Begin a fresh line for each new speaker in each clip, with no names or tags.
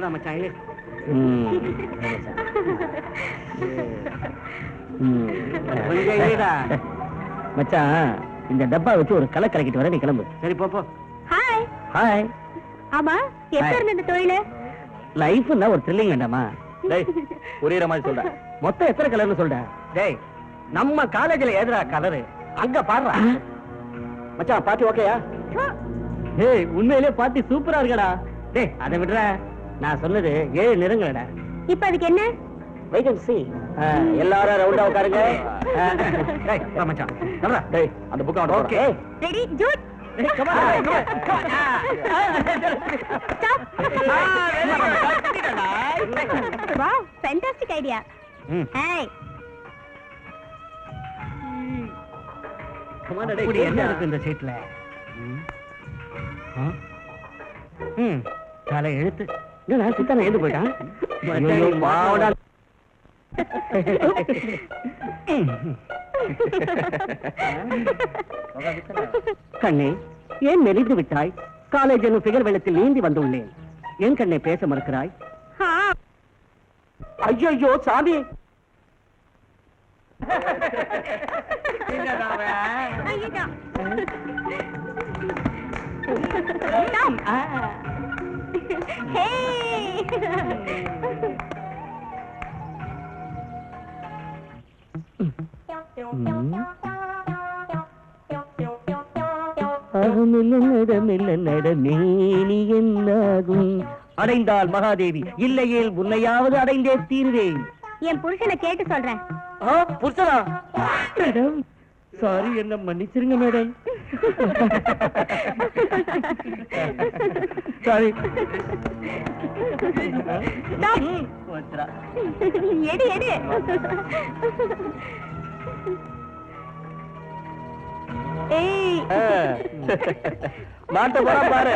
உண்மைதான் மச்சான்.
மச்சான், இந்த டப்பா வச்சு ஒரு களை கலக்கிட்டு வர, நீ கிளம்பு.
சரி போ.
ஹாய்.
ஹாய்.
ஆமா, எப்ப இருந்த இந்த தொழில?
லைஃப்னா ஒரு த்ரில்லிங் வேண்டாமா?
டேய், புரியுற மாதிரி சொல்ற.
மொத்தம் எத்தனை கலர்னு சொல்ற?
டேய், நம்ம காலேஜ்ல எதுரா கலரு? அங்க பாடுறா மச்சான். பாட்டி ஓகேயா?
ஏய், உண்மையிலே பாட்டி சூப்பரா இருக்கடா. டேய், அதை விடுற. நான் சொன்னது 7 நிறங்களடா.
இப்ப அதுக்கு என்ன?
Wait and see. எல்லாரும் ரவுண்டா உட்காருங்க.
டேய், வா மச்சான். வரடா. டேய், அந்த புக் அவன். ஓகே.
ரெடி, ஜூட்.
Come on.
Wow, fantastic idea. Hey.
அப்படி என்ன இருக்கு இந்த சீட்ல? தலை எழுத்து.
என்னடா சித்தான எழுந்து போயிட்டான்?
ஐயோ, பாவடா.
கண்ணே, ஏன் மெலிந்து விட்டாய்? காலேஜ் என்னும் பிகர் வெள்ளத்தில் நீந்தி வந்துள்ளேன். ஏன் கண்ணே பேச மறுக்கிறாய்? ஐயோ சாமி! அடைந்தால் மகாதேவி, இல்லையேல் உன்னையாவது அடைந்தே தீர்வேன்.
என் புருஷனை கேட்டு சொல்றேன்.
புருஷனா? மேடம், சாரி, என்ன மன்னிச்சிருங்க மேடம். சாரி.
எடு எடு. ஏய்,
மாட்ட போறா பாரு.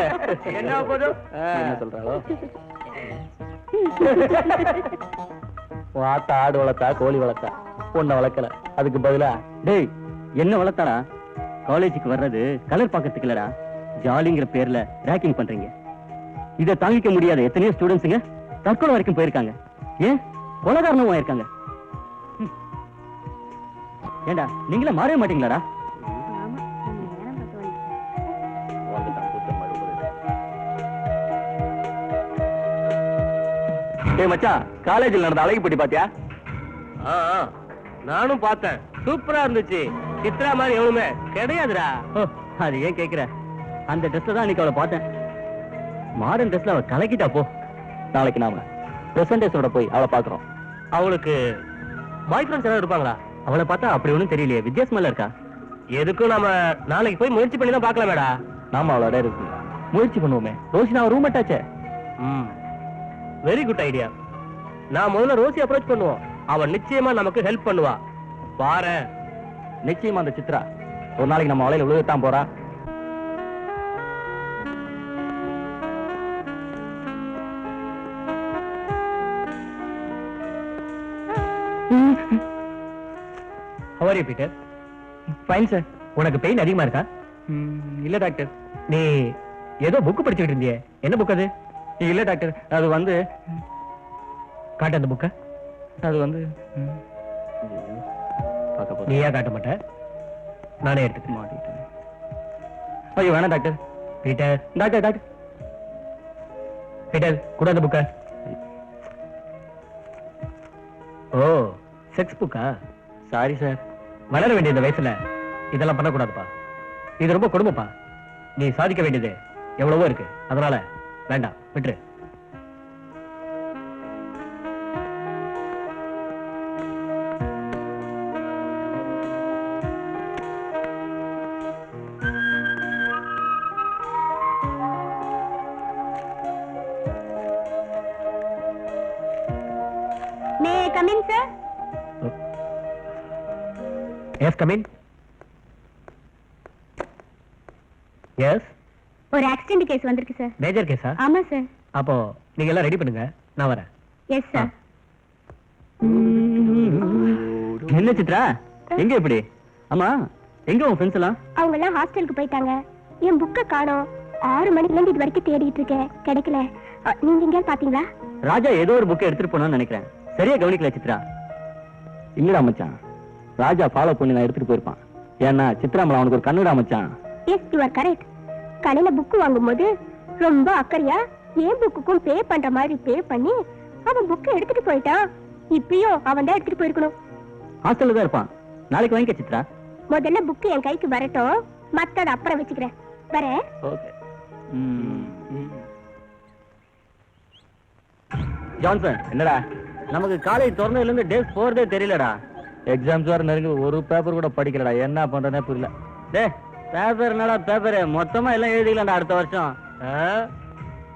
என்ன போதும்? என்ன சொல்றாளோ? ஆத்தா ஆடு வளர்த்தா, கோழி வளர்த்தா, பொண்ணை வளர்க்கல. அதுக்கு பதிலா
டேய், என்ன வளர்த்தாடா? காலேஜுக்கு வர்றது கலர் பாக்கிறதுக்கு இல்லடா, ஜாலிங்கிற பேர்ல ரேக்கிங் பண்றீங்க. இதை தாங்கிக்க முடியாத எத்தனையோ ஸ்டூடெண்ட்ஸுங்க தற்கொலை வரைக்கும் போயிருக்காங்க. ஏன் கொலைகாரணமும் ஆயிருக்காங்க. ஏண்டா, நீங்களே மாறவே மாட்டீங்களாடா?
டேய் மச்சான், காலேஜில் நடந்த அழகி போட்டி பாத்தியா? நானும் பார்த்தேன். சூப்பரா இருந்துச்சு. சித்ரா மாதிரி எவ்வளவுமே கிடையாதுடா.
அது ஏன் கேக்குற? அந்த ட்ரெஸ்ல தான் அன்னைக்கு அவளை பார்த்தேன். மாடர்ன் ட்ரெஸ்ல அவ கலக்கிட்டா போ.
நாளைக்கு நாம பிரசன்டேஸோட போய் அவளை பாக்குறோம்.
அவளுக்கு பாய் ஃப்ரெண்ட்ஸ் யாராவது இருப்பாங்களா? அவளை பார்த்தா அப்படி ஒண்ணும் தெரியலையே, வித்தியாசமா இருக்கா.
எதுக்கும் நாம நாளைக்கு போய் முயற்சி பண்ணி தான் பார்க்கலாமேடா. நாம அவளோட இருக்கு
முயற்சி பண்ணுவோமே. ரோஷினா அவ ரூம் ஆச்சே.
Very good idea. நான் முதல்ல ரோசி அப்ரோச் பண்ணுவோம். அவன் நிச்சயமா நமக்கு ஹெல்ப் பண்ணுவா. பாரு,
நிச்சயமா அந்த சித்ரா ஒரு நாளைக்கு நம்ம அவளையில விழுகத்தான் போறா.
How are you, Peter?
Fine sir.
உனக்கு பெயின் அதிகமா இருக்கா?
இல்ல டாக்டர்.
நீ ஏதோ புக் படிச்சுக்கிட்டு இருந்தியே, என்ன புக் அது?
இல்ல டாக்டர், அது வந்து
காட்டு அந்த புக்க.
அது வந்து
நீ ஏன் காட்ட மாட்ட? நானே எடுத்துக்க
மாட்டேன். ஐயோ வேணாம் doctor.
Peter,
doctor doctor
Peter கூட அந்த புக்க. ஓ, செக்ஸ் புக்கா?
Sorry sir.
வளர வேண்டிய இந்த வயசுல இதெல்லாம் பண்ணக்கூடாதுப்பா. இது ரொம்ப கொடுமைப்பா. நீ சாதிக்க வேண்டியது எவ்வளவோ இருக்கு. அதனால வேண்டாம், விட்டுரு.
May I come in, sir?
Yes, come in. Yes.
ஒரு ஆக்சிடென்ட் கேஸ் வந்திருக்கு சார்.
மேஜர் கேஸா?
ஆமா சார்.
அப்போ நீங்க எல்லாம் ரெடி பண்ணுங்க, நான் வரேன்.
Yes sir.
என்ன சித்ரா, எங்க இப்படி? ஆமா, எங்க உன் ஃப்ரெண்ட்ஸ் எல்லாம்?
அவங்க எல்லாம் ஹாஸ்டலுக்கு போயிட்டாங்க. என் புக்க காணோம். 6 மணில இருந்து இது வரைக்கும் தேடிட்டு இருக்கேன், கிடைக்கல. நீங்க எங்கேயாவது பாத்தீங்களா?
ராஜா ஏதோ ஒரு புக்கை எடுத்துட்டு போனான்னு நினைக்கிறேன். சரியா கவனிக்கல சித்ரா. இல்லடா மச்சான், ராஜா ஃபாலோ பண்ணி நான் எடுத்துட்டு போயிருப்பான். ஏன்னா சித்ராமல அவனுக்கு ஒரு கண்ணுடா மச்சான்.
Yes you are correct. கடையில புக் வாங்கும்போது ரொம்ப அக்கறையா ஏன் புக்குக்கும் பே பண்ற மாதிரி பே பண்ணி அவன் புக்கை எடுத்துட்டு போயிட்டான். இப்பயும் அவன் தான் எடுத்துட்டு போயிருக்கணும்.
ஹாஸ்டல்ல தான் இருப்பான். நாளைக்கு வாங்கிக்க சித்ரா.
முதல்ல புக்கு என் கைக்கு வரட்டும், மத்தத அப்புறம் வச்சுக்கிறேன். வரேன்.
ஓகே. ஜான்சன், என்னடா நமக்கு காலேஜ் திறந்ததுல இருந்து டேஸ் போறதே தெரியலடா. எக்ஸாம்ஸ் வேற நெருங்கி ஒரு பேப்பர் கூட படிக்கலடா. என்ன பண்றேனே புரியல. டேய் பேப்பர் என்னடா பேப்பர், மொத்தமா எல்லாம் எழுதிக்கலாம்டா அடுத்த வருஷம்.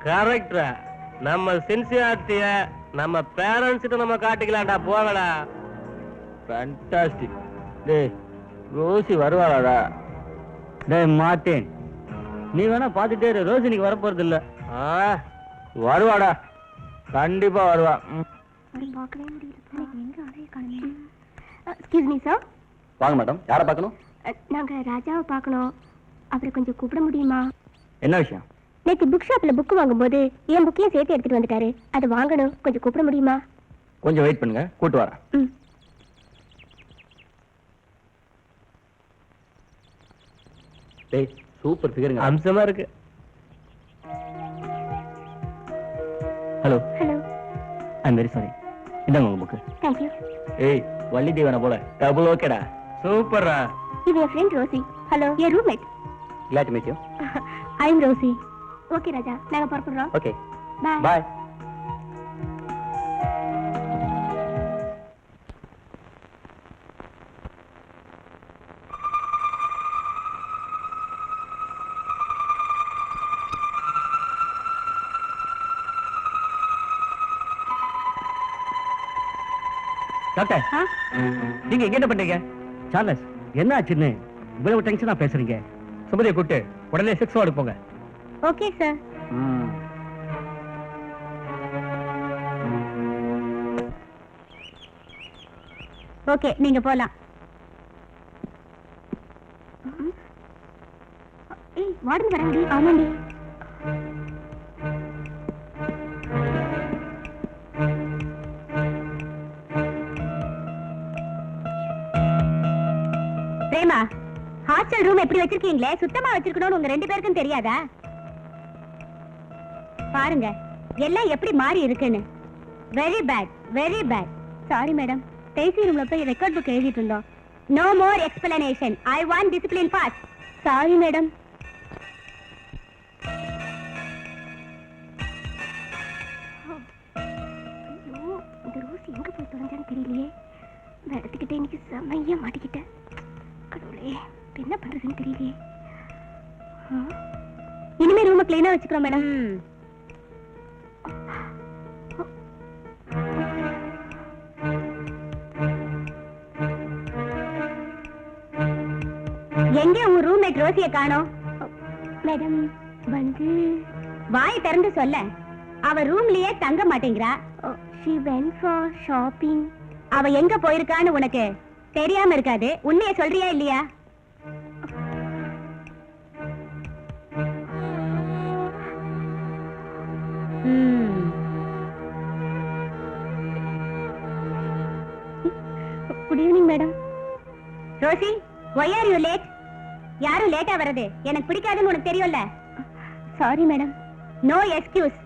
கரெக்டா, நம்ம சின்சியாரிட்டிய நம்ம பேரண்ட்ஸ் கிட்ட நம்ம காட்டிக்கலாம்டா. போகடா.
ஃபேண்டாஸ்டிக். டேய் ரோசி வருவாளாடா? டேய் மார்ட்டின், நீ வேணா பாத்துட்டே இரு. ரோசி இன்னைக்கு வர போறது இல்ல. வருவாடா, கண்டிப்பா வருவா.
பார்க்கவே முடியல. எங்க அலைய காணோம். Excuse me sir.
வாங்க மேடம். யாரை பார்க்கணும்?
நாங்க ராஜாவை பார்க்கணும். அவரை கொஞ்சம் கூப்பிட முடியுமா?
என்ன விஷயம்?
நேற்று புக் ஷாப்ல புக் வாங்கும்போது என் புக்கையும் சேர்த்து எடுத்துட்டு வந்துட்டாரு. அதை வாங்கணும், கொஞ்சம் கூப்பிட முடியுமா?
கொஞ்சம் வெயிட் பண்ணுங்க, கூட்டு வரேன். டேய் சூப்பர் ஃபிகருங்க.
அம்சமா இருக்கு.
Hello
hello.
I am very sorry. இந்தாங்க உங்க புக்கு.
Thank you.
ஏய் வள்ளி தேவன போல டபுள் ஓகேடா.
சூப்பரா.
இது என் ஃப்ரெண்ட் ரோசி. ஹலோ, என் roommate.
glad to meet you.
I am Rosie. Okay Raja, நாங்க புறப்படுறோம்.
Okay
bye.
பை.
டாக்டர், நீங்க எங்க என்ன பண்றீங்க? சார்லஸ், என்ன ஆச்சுன்னு இவ்வளவு டென்ஷனா பேசுறீங்க? சுமதியை கூட்டு உடனே 6 வார்டு போங்க.
Okay sir. ஓகே, நீங்க போலாம். ஏய் வார்டன் வராங்கடி. ஆமாண்டி. பிரேமா, ஹாஸ்டல் ரூம் எப்படி வச்சிருக்கீங்களே, சுத்தமா வச்சிருக்கணும்னு உங்க 2 பேருக்கும் தெரியாதா? பாருங்க எல்லாம் எப்படி மாறி இருக்குன்னு. Very bad, very bad. Sorry madam, பேசி ரூம்ல போய் ரெக்கார்ட் புக் எழுதிட்டு இருந்தோம். No more explanation. I want discipline boss. Sorry madam. இந்த ரோஸ் எங்க போய் தொலைஞ்சான்னு தெரியலையே. நடத்திக்கிட்டே இன்னைக்கு செம்மையா மாட்டிக்கிட்டேன். கடவுளே, என்ன பண்றதுன்னு தெரியலையே. இனிமே ரூமை கிளீனா வச்சுக்கிறோம் மேடம். எங்க உங்க ரூம்மேட் ரோசிய காணோம்? மேடம் வந்து வாய் திறந்து சொல்ல. அவ ரூம்லயே தங்க மாட்டேங்கிறா. she went for shopping. அவ எங்க போயிருக்கான்னு உனக்கு தெரியாம இருக்காது. உண்மையை சொல்றியா இல்லையா? Good evening madam. Rosie, why are you late? யாரும் லேட்டா வரது எனக்கு பிடிக்காதுன்னு உனக்கு தெரியும்ல. Sorry madam. No excuse.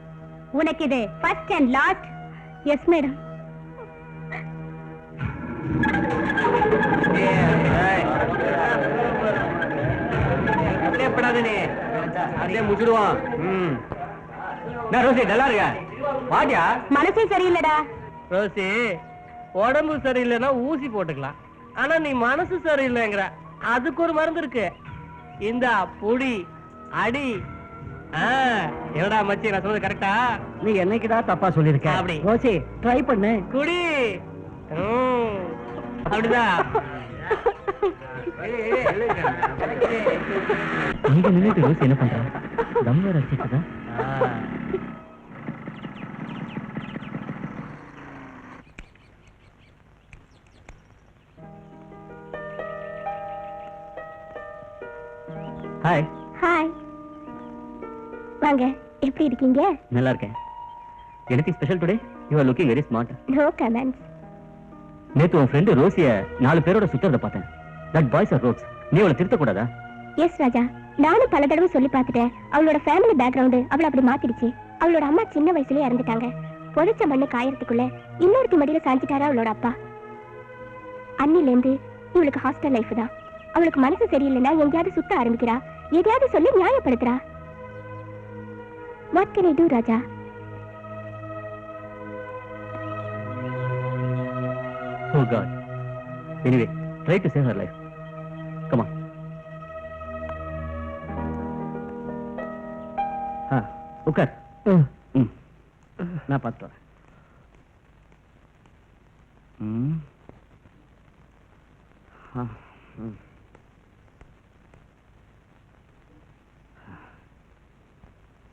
உனக்கு இது first and last. Yes madam.
Rosie நல்லா இருக்க? வாடியா.
மனசே சரியில்லடா.
ரோசி, உடம்பு சரியில்லைன்னா ஊசி போட்டுக்கலாம். ஆனா நீ மனசு சரியில்லைங்கிற, அதுக்கு ஒரு மருந்து இருக்கு. இந்த புடி அடி. என்னடா மச்சி, நான் சொல்றது கரெக்டா?
நீ என்னைக்குதான் தப்பா சொல்லிருக்க?
அப்படி
ரோசி ட்ரை பண்ணு.
குடி. அப்படிதான்.
இங்க நின்னுட்டு ரோசி என்ன பண்ற? தம் வேற வச்சிருக்கா?
ஹாய். ஹாய். வாங்க, எப்படி இருக்கீங்க?
நல்லா இருக்கேன். Anything special today? You are looking very smart.
No comments.
நேத்து உன் ஃப்ரெண்டு ரோசிய 4 பேரோட சுத்தறத பார்த்தேன். That boys are rogues. நீ அவளை திருத்த கூடாதா?
எஸ் ராஜா, நானும் பல தடவை சொல்லி பார்த்துட்டேன். அவளோட ஃபேமிலி பேக்ரவுண்ட் அவளை அப்படி மாத்திடுச்சு. அவளோட அம்மா சின்ன வயசுலயே இறந்துட்டாங்க. பொழிச்ச மண்ணு காயறதுக்குள்ள இன்னொருத்தி மடியில சாஞ்சிட்டாரா அவளோட அப்பா. அன்னிலேருந்து இவளுக்கு ஹாஸ்டல் லைஃப் தான். அவளுக்கு மனசு சரியில்லைன்னா எங்கேயாவது சுத்த ஆரம்பிக்கிறா, எதையாவது சொல்லி நியாயப்படுத்துறா. What can I do Raja?
Oh God. Anyway, try to save her life. Come on. உட்கார். நான் பார்த்து வரேன்.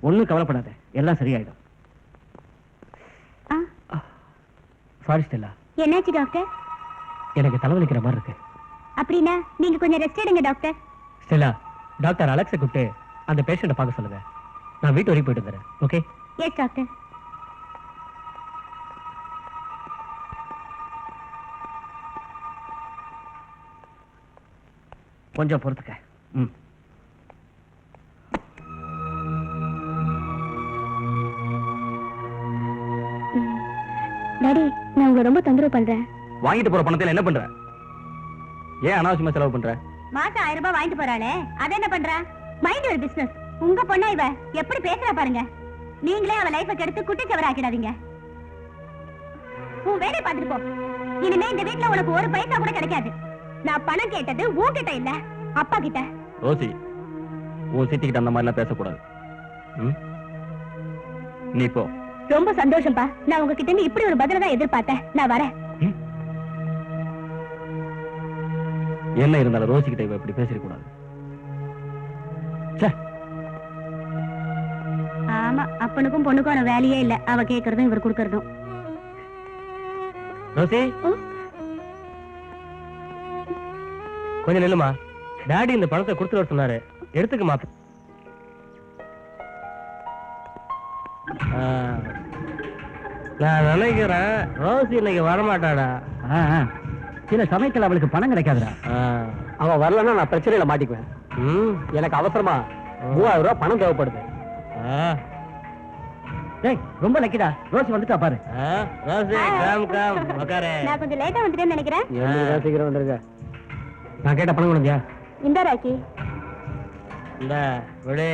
ஒன்னும் கவலைப்படாத, எல்லாம் சரியாயிடும். Sorry Stella.
என்னாச்சு டாக்டர்?
எனக்கு தலைவலிக்கிற மாதிரி இருக்கு.
அப்படின்னா நீங்க கொஞ்சம் ரெஸ்ட் எடுங்க டாக்டர்.
ஸ்டெல்லா, டாக்டர் அலெக்ஸை கூப்பிட்டு அந்த பேஷண்ட்டை பார்க்க சொல்லுங்க. நான் வீட்டு வரைக்கும் போயிட்டு வந்துடுறேன். ஓகே?
Yes doctor.
கொஞ்சம் பொறுத்துக்க.
டாடி, நான் உங்களை ரொம்ப தொந்தரவு பண்றேன்.
வாங்கிட்டு போற பணத்துல என்ன பண்ற? ஏன் அனாவசியமா செலவு பண்ற?
மாசம் 1000 ரூபாய் வாங்கிட்டு போறாளே, அத என்ன பண்ற? மைண்ட் ஒரு பிசினஸ். உங்க பொண்ணா இவ எப்படி பேசுறா பாருங்க. நீங்களே அவ லைஃபை கெடுத்து குட்டிச்சவர ஆக்கிடாதீங்க. உன் வேலையை பார்த்துட்டு போ. இனிமே இந்த வீட்ல உனக்கு ஒரு பைசா கூட கிடைக்காது. நான் பணம் கேட்டது உன்கிட்ட இல்ல, அப்பா கிட்ட.
ரோசி, உன் சித்திக்கிட்ட அந்த மாதிரிலாம் பேசக்கூடாது. நீ போ.
ரொம்ப சந்தோஷம்பா. நான் உங்ககிட்ட இருந்து இப்படி ஒரு பதில தான் எதிர்பார்த்தேன். நான் வரேன்.
என்ன இருந்தாலும் ரோசி கிட்ட இவ இப்படி பேசிடக்கூடாது.
ஆமா, அப்பனுக்கும் பொண்ணுக்கும் வேலையே இல்ல. அவ கேக்குறதும் இவர் கொடுக்கறதும்.
ரோசி, கொஞ்சம் நில்லுமா. டாடி இந்த பணத்தை கொடுத்துட்டு வர சொன்னாரு, எடுத்துக்கமா. நான் நினைக்கிறேன் ரோசி இன்னைக்கு வரமாட்டாடா.
சில சமயத்துல அவளுக்கு பணம் கிடைக்காதுடா.
அவன் வரலன்னா நான் பிரச்சனையில மாட்டிக்குவேன். எனக்கு அவசரமா 3000 ரூபாய் பணம் தேவைப்படுது.
ரொம்ப லக்கிடா. ரோசி வந்துட்டா பாரு.
ரோசி, கம் கம் உட்காரு.
நான் கொஞ்சம் லேட்டா வந்துட்டேன்னு நினைக்கிறேன்.
சீக்கிரம் வந்துருங்க. நான் கேட்ட பணம் கொடுங்க.
இந்த ராக்கி
இந்த விடு.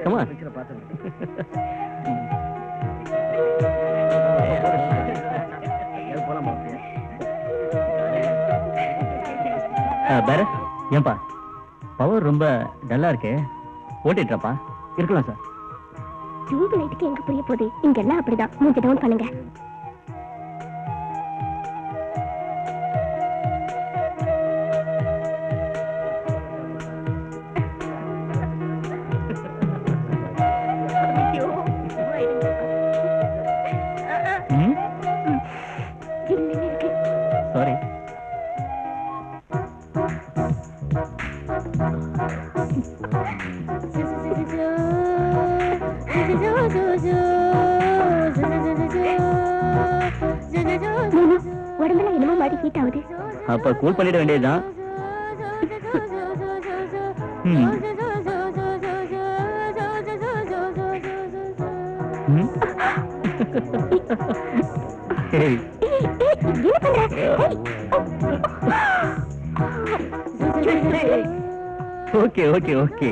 Come on. பரத், ஏன்பா பவர் ரொம்ப டல்லா இருக்கே, ஓட்டிட்டுறப்பா? இருக்கலாம் சார்.
டியூப் லைட்டுக்கு எங்க புரிய போகுது? இங்க எல்லாம் அப்படிதான். மூஞ்ச டவுன் பண்ணுங்க.
சாரி.
உடம்புல என்னமோ மாதிரி ஹீட் ஆகுது.
அப்ப கூல் பண்ணிட வேண்டியதுதான். Okay okay okay.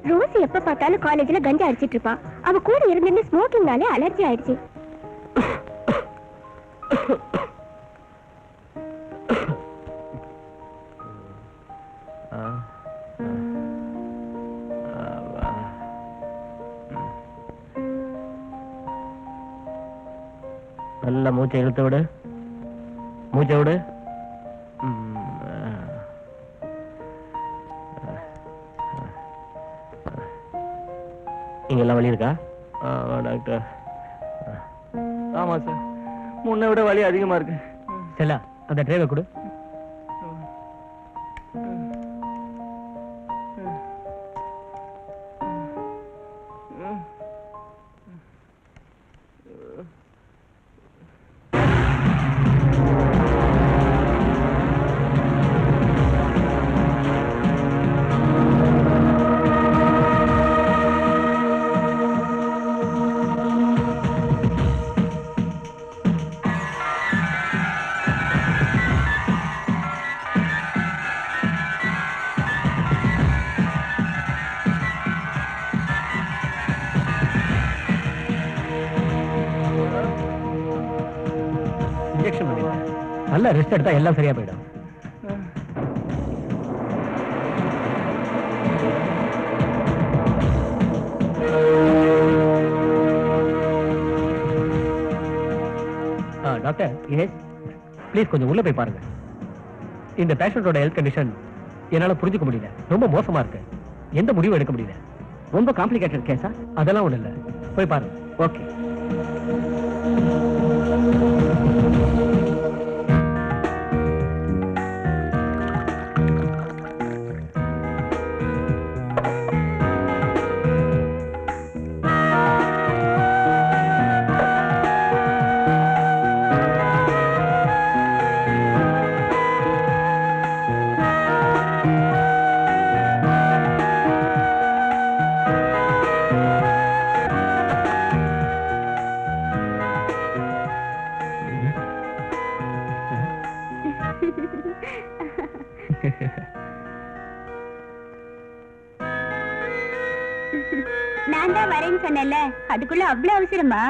ரோசி எப்ப பார்த்தாலும் காலேஜ்ல கஞ்சா அடிச்சிட்டு இருப்பா. அவ கூட இருந்து ஸ்மோக்கிங்னாலே அலர்ஜி ஆயிடுச்சு.
நல்ல மூச்சை இழுத்து விடு. மூச்சை விடு. இங்கெல்லாம் வலி இருக்கா?
டாக்டர். ஆமா சார், முன்னை விட வலி அதிகமா இருக்கு.
செல்லா, அந்த டிரைவர் கொடு. இன்ஜெக்ஷன் பண்ணிடுறேன். நல்லா ரெஸ்ட் எடுத்தா எல்லாம் சரியா போயிடும். டாக்டர், எஸ் ப்ளீஸ் கொஞ்சம் உள்ள போய் பாருங்க. இந்த பேஷண்டோட ஹெல்த் கண்டிஷன் என்னால புரிஞ்சுக்க முடியல. ரொம்ப மோசமா இருக்கு. எந்த முடிவும் எடுக்க முடியல.
ரொம்ப காம்ப்ளிகேட்டட் கேஸா?
அதெல்லாம் ஒண்ணு இல்ல, போய் பாருங்க.
ஓகே.
நான் தான் வரேன்னு சொன்னேன்ல, அதுக்குள்ள அவ்வளவு அவசரமா?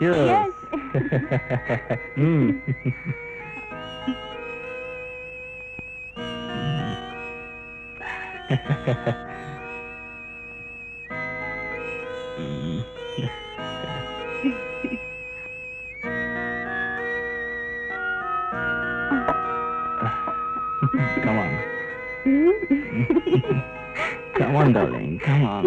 Yes.
Come on. Come on, darling. Come on.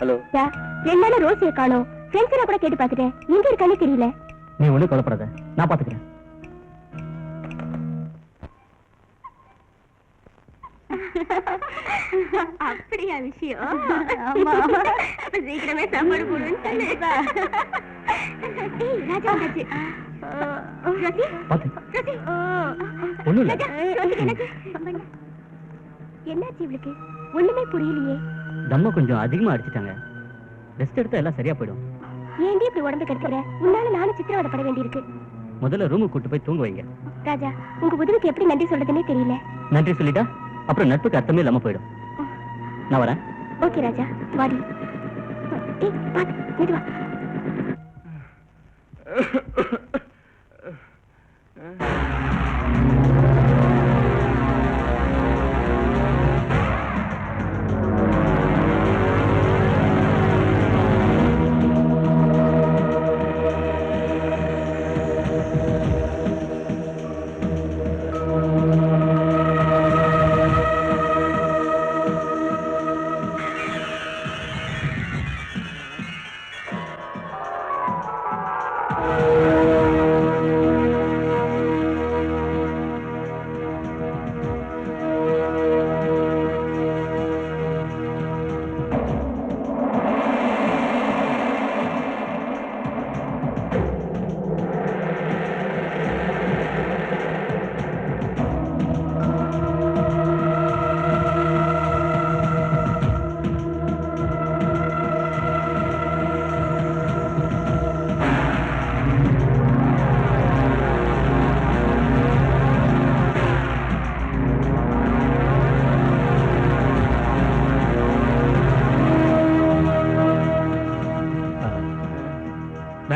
Hello. ரெண்டு நாள் ரோசியை காணோம். ஃப்ரெண்ட்ஸ் கூட கேட்டு பார்த்துட்டேன், எங்க இருக்கானே தெரியல.
நீ ஒண்ணு கவலைப்படாத, நான் பாத்துக்கிறேன்.
அப்படியா விஷயம்? ஆமா, சீக்கிரமே சாப்பாடு போடுன்னு சொல்லுப்பா. ராஜா வந்தாச்சு.
ஒண்ணும் இல்ல.
என்னாச்சு இவளுக்கு? ஒண்ணுமே புரியலையே.
தம்மா கொஞ்சம் அதிகமா அடிச்சிட்டாங்க. ரெஸ்ட் எடுத்தா எல்லாம் சரியா போயிடும்.
ஏன்டி இப்படி உடம்பு கெடுத்துக்கிற? உன்னால நானும் சித்திரவதைப்பட வேண்டியிருக்கு.
முதல்ல ரூமுக்கு கூட்டு போய் தூங்க வைங்க.
ராஜா, உங்க உதவிக்கு எப்படி நன்றி சொல்றதுன்னே தெரியல.
நன்றி சொல்லிட்டா அப்புறம் நட்புக்கு அர்த்தமே இல்லாம போயிடும். நான் வரேன்.
ஓகே ராஜா, வாடி. ஏய், பாத்து, மெதுவா.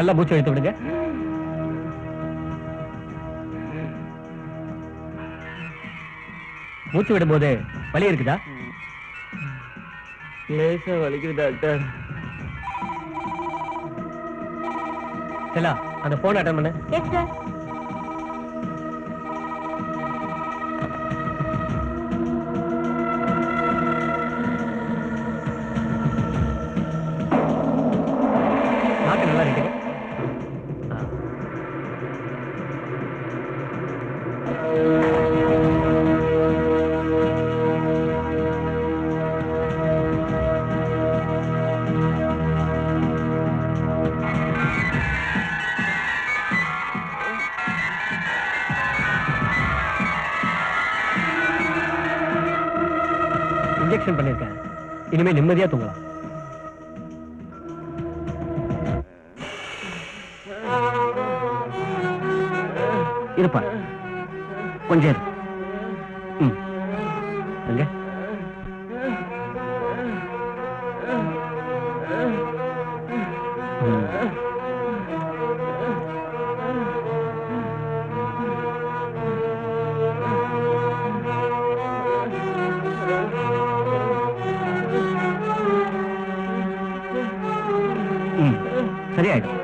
நல்லா மூச்சு எடுத்து விடுங்க. மூச்சு விடும்போது வலி இருக்குதா?
லேசா வலிக்குது டாக்டர்.
செல்லா, அந்த போன் அட்டன் பண்ணு.
Yes sir.
நாக்கு நல்லா இருக்கு. இன்ஜெக்ஷன் பண்ணிருக்கேன். இனிமே நிம்மதியா தூங்கலாம்.
இருப்பா, கொஞ்சம் இரு. எங்க சரியாயிடும்.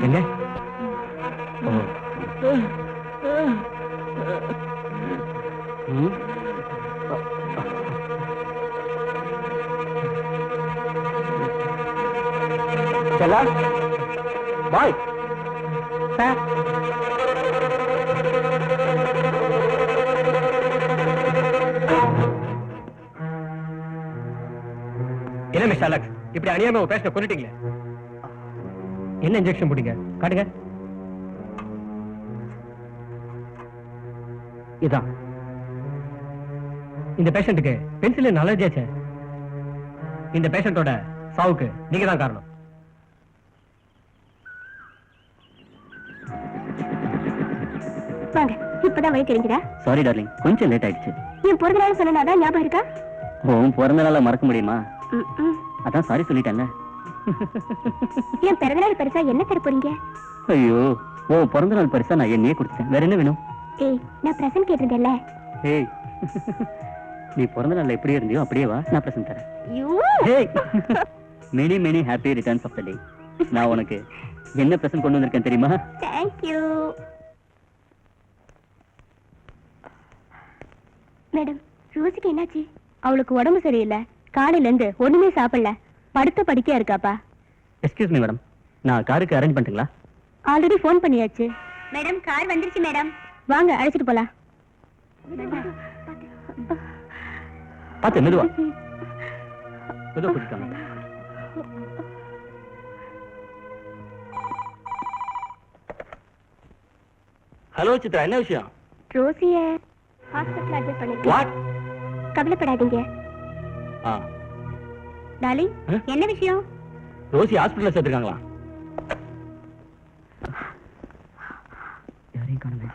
எங்க செல்லா, பாய் சார்.
என்ன மிஸ்டர் அலெக்ஸ், இப்படி அநியாயமா ஒரு பேஷண்ட கொன்னுட்டீங்களே. என்ன இன்ஜெக்ஷன் போட்டீங்க? காட்டுங்க.
இதான்.
இந்த பேஷண்ட்டுக்கு பென்சிலின் அலர்ஜி ஆச்சு. இந்த பேஷண்டோட சாவுக்கு நீங்க தான் காரணம்.
வாங்க, இப்பதான் வழி தெரிஞ்சுதா?
சாரி டார்லிங், கொஞ்சம் லேட் ஆயிடுச்சு.
என் பிறந்த நாள் சொன்னதான் ஞாபகம் இருக்கா?
உன் பிறந்த நாள மறக்க முடியுமா? அதான் சாரி சொல்லிட்டேன்ல.
என் பிறந்த நாள் பெருசா என்ன தர போறீங்க?
ஐயோ, உன் பிறந்த நாள் பரிசா நான் என்னையே கொடுத்தேன். வேற என்ன வேணும்?
ஏய், நான் பிரசன்ட் கேட்டிருந்தேன்ல.
ஏய், நீ பிறந்த நாள்ல எப்படி இருந்தியோ அப்படியே வா, நான் பிரசன்ட் தரேன். ஏய், many many happy returns of the day. நான் உனக்கு என்ன பிரசன்ட் கொண்டு வந்திருக்கேன் தெரியுமா?
Thank you. மேடம், ரோசிக்கு என்னாச்சு? அவளுக்கு உடம்பு சரியில்லை. காலையில இருந்து ஒண்ணுமே சாப்பிடல. படுத்த படுக்கையா இருக்காப்பா.
எக்ஸ்கியூஸ் மீ மேடம், நான் காருக்கு அரேஞ்ச் பண்ணிட்டுங்களா?
ஆல்ரெடி ஃபோன் பண்ணியாச்சு. மேடம், கார் வந்துருச்சு மேடம். வாங்க, அழைச்சிட்டு போலாம்.
பாத்து மெதுவா மெதுவா கூட்டிட்டாங்க. ஹலோ சித்ரா, என்ன விஷயம்?
ரோசிய ஹாஸ்பிடல் அட்மிட் பண்ணிருக்கேன்.
வாட்?
கவலைப்படாதீங்க. டார்லிங், என்ன விஷயம்?
ரோசி ஹாஸ்பிடல்ல சேர்த்திருக்காங்களா? யாரையும் காணல.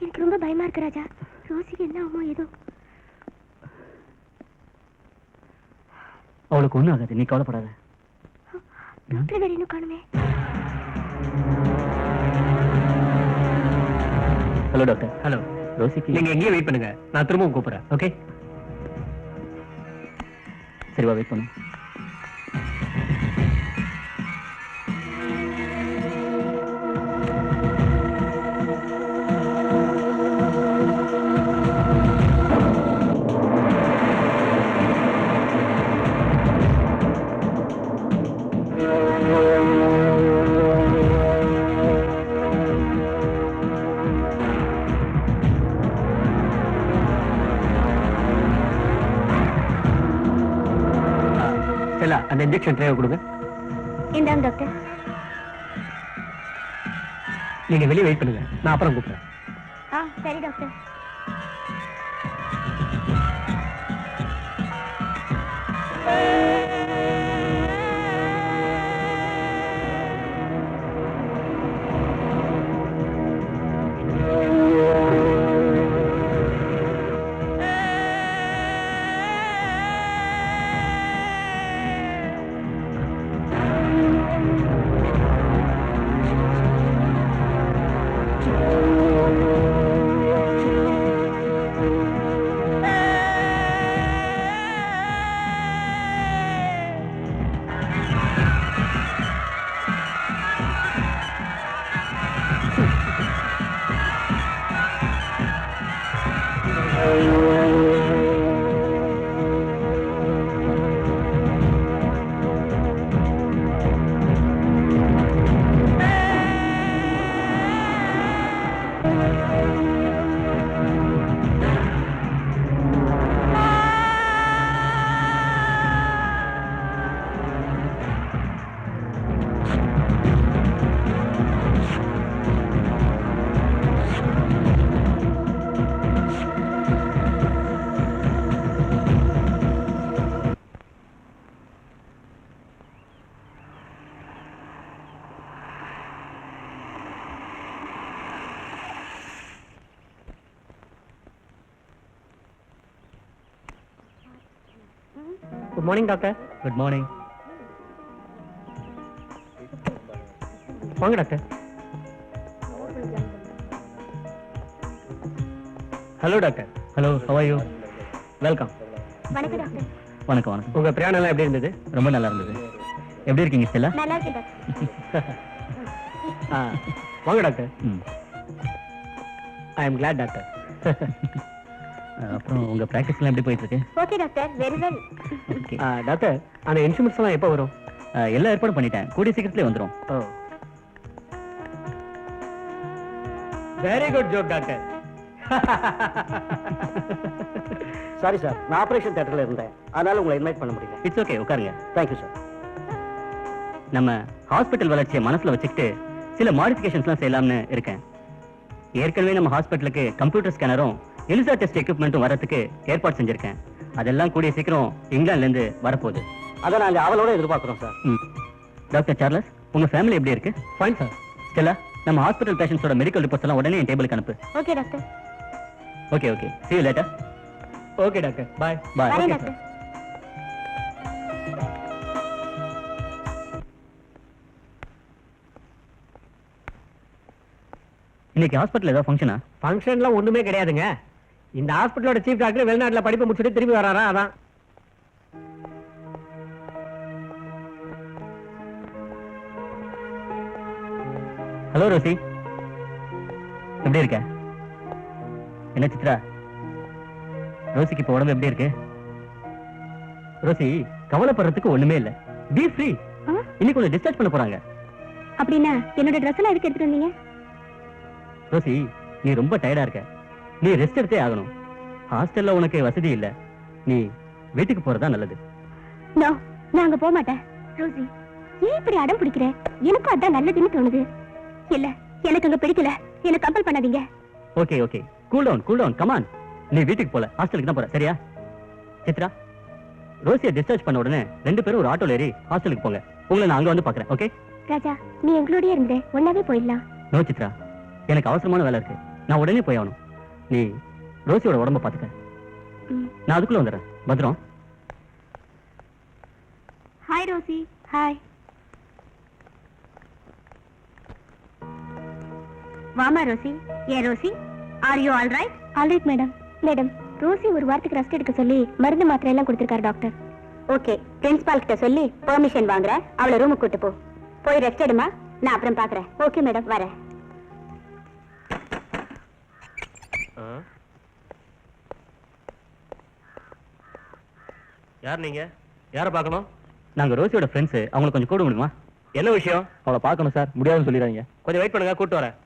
எனக்கு ரொம்ப பயமா இருக்கு ராஜா. ரோசிக்கு என்ன ஆகுமோ ஏதோ.
அவளுக்கு ஒண்ணும் ஆகாது, நீ கவலைப்படாத.
டாக்டர் வேற இன்னும் காணுமே.
Hello doctor.
ஹலோ.
ரோசிக்கு
நீங்க எங்கேயே வெயிட் பண்ணுங்க, நான் திரும்பவும் கூப்பிடுறேன். ஓகே?
சரிவா, வெயிட் பண்ணு.
அந்த இன்ஜெக்ஷன் ட்ரே கொடுங்க.
இந்தாங்க டாக்டர்.
நீங்க வெளியே வெயிட் பண்ணுங்க, நான் அப்புறம் கூப்பிடுறேன்.
சரி doctor.
Morning doctor.
Good morning.
வாங்க doctor. Hello doctor.
Hello, how are you?
Welcome.
வணக்கம் டாக்டர்.
வணக்கம் வணக்கம்.
உங்க பிரயாணம் எல்லாம் எப்படி இருந்தது?
ரொம்ப நல்லா இருந்தது. எப்படி இருக்கீங்க ஸ்டெல்லா?
நல்லா இருக்கேன் டாக்டர்.
வாங்க doctor.
Hmm.
I am glad doctor.
அப்புறம் உங்க பிராக்டிஸ்லாம் எப்படி போயிட்டு இருக்கு?
Okay doctor, very well.
Okay.
Doctor, அந்த இன்ஸ்ட்ருமெண்ட்ஸ் எல்லாம் எப்போ வரும்?
எல்லா ஏற்பாடும் பண்ணிட்டேன். கூடிய சீக்கிரத்திலே வந்துரும்.
Oh, very good joke doctor.
Sorry sir, நான் ஆபரேஷன் தியேட்டர்ல இருந்தேன், அதனால உங்களை இன்வைட் பண்ண முடியல.
இட்ஸ் ஓகே, உட்காருங்க.
Thank you sir.
நம்ம ஹாஸ்பிட்டல் வளர்ச்சியை மனசுல வச்சுக்கிட்டு சில மாடிஃபிகேஷன்ஸ்லாம் செய்யலாம்னு இருக்கேன். ஏற்கனவே நம்ம ஹாஸ்பிட்டலுக்கு கம்ப்யூட்டர் ஸ்கேனரும் எலிசா டெஸ்ட் எக்யூப்மெண்ட்டும் வரதுக்கு ஏற்பாடு செஞ்சிருக்கேன். அதெல்லாம் கூடிய சீக்கிரம் இங்கிலாந்துல இருந்து வரப்போகுது.
அதை நாங்க அவளோட எதிர்பார்க்கிறோம் சார்.
டாக்டர் சார்லஸ், உங்க ஃபேமிலி எப்படி இருக்கு?
Fine sir.
ஸ்டெல்லா, நம்ம ஹாஸ்பிட்டல் பேஷண்ட்ஸோட மெடிக்கல் ரிப்போர்ட்ஸ் எல்லாம் உடனே என் டேபிளுக்கு அனுப்பு.
Okay doctor.
Okay okay, see you later.
Okay doctor, bye.
Bye.
வரேன்
Okay,
டாக்டர்.
இன்னைக்கு ஹாஸ்பிட்டல் ஏதாவது ஃபங்க்ஷனா?
ஃபங்க்ஷன்லாம் ஒண்ணுமே கிடையாதுங்க. இந்த ஹாஸ்பிட்டலோட சீஃப் டாக்டர் வெளிநாட்டுல படிப்பு முடிச்சுட்டு திரும்பி வராரா, அதான்.
ஹலோ ரோசி, எப்படி இருக்க? என்ன சித்ரா, ரோசிக்கு இப்ப உடம்பு எப்படி இருக்கு? ரோசி, கவலைப்படுறதுக்கு ஒண்ணுமே இல்ல. B free. இன்னைக்கு உன்னை டிஸ்சார்ஜ் பண்ண போறாங்க.
அப்படின்னா என்னோட ட்ரெஸ் எல்லாம் எதுக்கு எடுத்துட்டு வந்தீங்க?
ரோசி, நீ ரொம்ப டயர்டா இருக்க. நீ ரெஸ்ட் எடுத்தே ஆகணும். ஹாஸ்டல்ல உனக்கு வசதி இல்ல. நீ வீட்டுக்கு போறதா நல்லது.
நோ, நான் அங்க போக மாட்டேன். ரோசி, ஏன் இப்படி அடம் பிடிக்கிற? எனக்கும் அதான் நல்லதுன்னு தோணுது. இல்ல, எனக்கு அங்க பிடிக்கல. என்ன கம்பல் பண்ணாதீங்க.
Okay okay, cool down come on. நீ வீட்டுக்கு போல, ஹாஸ்டலுக்கு தான் போற, சரியா? சித்ரா, ரோசியை டிஸ்சார்ஜ் பண்ண உடனே 2 பேரும் ஒரு ஆட்டோல ஏறி ஹாஸ்டலுக்கு போங்க. உங்களை நான் அங்க வந்து பாக்குறேன். ஓகே
ராஜா, நீ எங்களோடய இருந்து ஒன்னாவே போயிடலாம்.
நோ சித்ரா, எனக்கு அவசரமான வேலை இருக்கு. நான் உடனே போய் ஆகணும். நீ ரோசியோட உடம்ப பாத்துக்க. நான் அதுக்குள்ள வந்துடுறேன். பத்ரம்.
Hi Rosie. ஹாய். வாமா ரோசி. ஏ Rosie, are you all right? All right madam. Madam, Rosie ஒரு வாரத்துக்கு ரெஸ்ட் எடுக்க சொல்லி மருந்து மாத்திரை எல்லாம் கொடுத்திருக்காரு டாக்டர். ஓகே, பிரின்சிபால் கிட்ட சொல்லி பெர்மிஷன் வாங்குற. அவளை ரூமுக்கு கூட்டு போ. போய் ரெஸ்ட் எடுமா, நான் அப்புறம் பாக்குறேன். ஓகே மேடம், வரேன்.
யார் நீங்க? யாரை பார்க்கணும்?
நாங்க ரோசியோட ஃப்ரெண்ட்ஸ். அவங்களை கொஞ்சம் கூட முடியுமா?
என்ன விஷயம்?
அவளை பார்க்கணும் சார். முடியாதுன்னு சொல்லிடுறாங்க.
கொஞ்சம் வெயிட் பண்ணுங்க, கூட்டு வரேன்.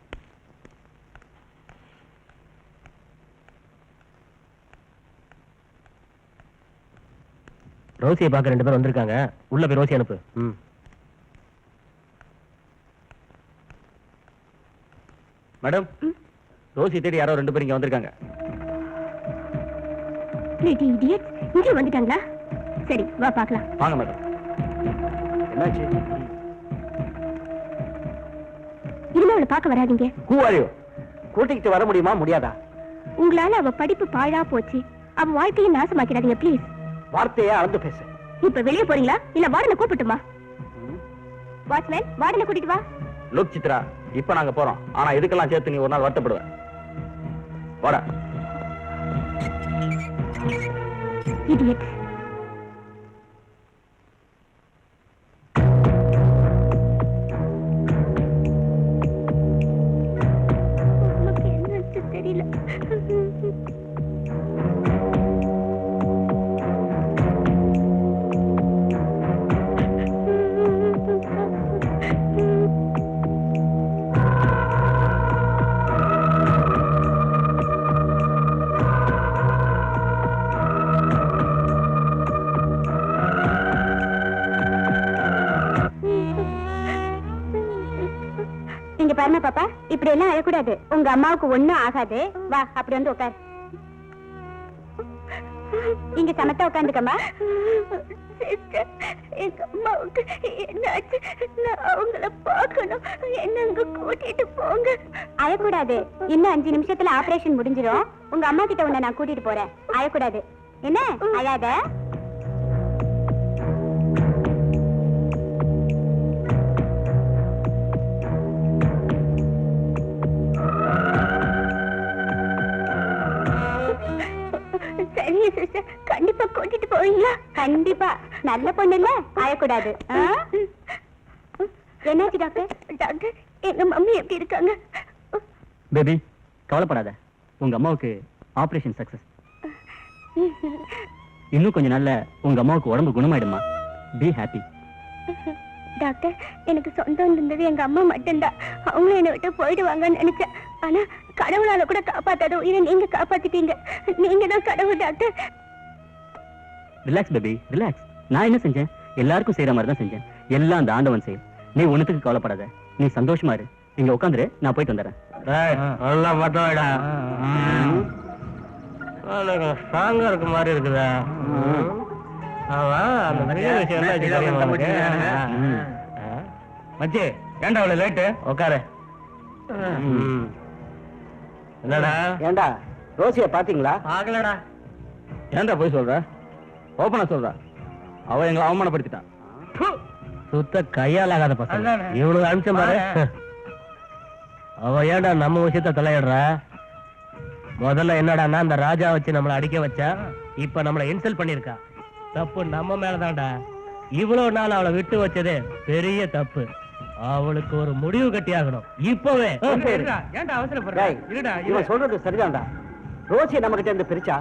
ரோசியை பார்க்க 2 பேர் வந்திருக்காங்க. உள்ள போய் ரோசி அனுப்பு. மேடம், ரோசி தேடி யாரோ 2 பேர் இங்க வந்திருக்காங்க.
லேடி இடியட், இங்க வந்துட்டாங்களா? சரி, வா பார்க்கலாம்.
வாங்க மேடம். என்னாச்சு?
இனிமே அவளை பார்க்க வராதீங்க.
Who are you? கூட்டிக்கிட்டு வர முடியுமா, முடியாதா?
உங்களால அவ படிப்பு பாழா போச்சு. அவ வாழ்க்கையை நாசமாக்கிடாதீங்க ப்ளீஸ்.
வார்த்தையா அளந்து பேசு.
இப்ப வெளியே போறீங்களா இல்ல வார்டனை கூப்பிட்டுமா? வாட்ச்மேன், வார்டனை கூட்டிட்டு வா.
லுக் சித்ரா, இப்ப நாங்க போறோம். ஆனா இதுக்கெல்லாம் சேர்த்து நீ ஒரு நாள் வருத்தப்படுவ. வாடா.
இடியட். உனக்கு என்னன்னு தெரியல. இங்க பாருங்க பாப்பா, இப்படி எல்லாம் அழக்கூடாது. உங்க அம்மாவுக்கு ஒண்ணும் ஆகாது. வா, அப்படி வந்து உட்கார். இங்க சமத்தா உட்காந்துக்கம்மா. எங்க அம்மாவுக்கு என்னாச்சு? நான் அவங்கள பார்க்கணும். என்ன அங்க கூட்டிட்டு போங்க. அழக்கூடாது. இன்னும் 5 நிமிஷத்துல ஆபரேஷன் முடிஞ்சிடும். உங்க அம்மா கிட்ட உன்னை நான் கூட்டிட்டு போறேன். அழக்கூடாது. என்ன அழாத? அழுவீங்களா? கண்டிப்பா. நல்ல பொண்ணு இல்ல, அழக்கூடாது. என்னாச்சு டாக்டர்? டாக்டர், எங்க மம்மி எப்படி இருக்காங்க?
பேபி கவலைப்படாத, உங்க அம்மாவுக்கு ஆபரேஷன் சக்சஸ். இன்னும் கொஞ்ச நாள்ல உங்க அம்மாவுக்கு உடம்பு குணமாயிடுமா. Be happy.
டாக்டர், எனக்கு சொந்தம் இருந்தது எங்க அம்மா மட்டும்தான். அவங்களும் என்னை விட்டு போயிடுவாங்கன்னு நினைச்சேன். ஆனா கடவுளால கூட காப்பாத்தாத உயிரை நீங்க காப்பாத்திட்டீங்க. நீங்க தான் கடவுள் டாக்டர்.
Relax baby, relax. நான் என்ன செஞ்சேன்? எல்லாருக்கும் செய்யற மாதிரி தான் செஞ்சேன். எல்லாம் அந்த ஆண்டவன் செய்யும். நீ ஒண்ணுத்துக்கு கவலைப்படாத, நீ சந்தோஷமா இரு. நீங்க உட்காந்துரு, நான் போயிட்டு வந்துடுறேன்.
ஸ்ட்ராங்கா இருக்க மாதிரி இருக்குதா? மச்சி, ஏன்டா அவ்வளவு லேட்டு? உட்காரு. என்னடா?
ஏண்டா ரோசிய பாத்தீங்களா?
ஆகலடா.
ஏன்டா போய் சொல்ற? ஓப்பனா சொல்ற. அவ எங்களை அவமானப்படுத்திட்டான்.
சுத்த கையால் ஆகாத பசங்க. இவனுக்கு அனுப்பிச்ச பாரு. அவ ஏன்டா நம்ம விஷயத்த தலையிடுற? முதல்ல என்னடான்னா அந்த ராஜா வச்சு நம்மளை அடிக்க வச்சா, இப்ப நம்மளை இன்சல்ட் பண்ணிருக்கா. தப்பு நம்ம மேலதான்டா. இவ்வளவு நாள் அவளை விட்டு வச்சதே பெரிய தப்பு. அவளுக்கு ஒரு முடிவு கட்டி ஆகணும் இப்பவே. ஏன்டா அவசரப்படுற?
இவன் சொல்றது சரிதான்டா. ரோசிய நம்ம கிட்ட இருந்து பிரிச்சா,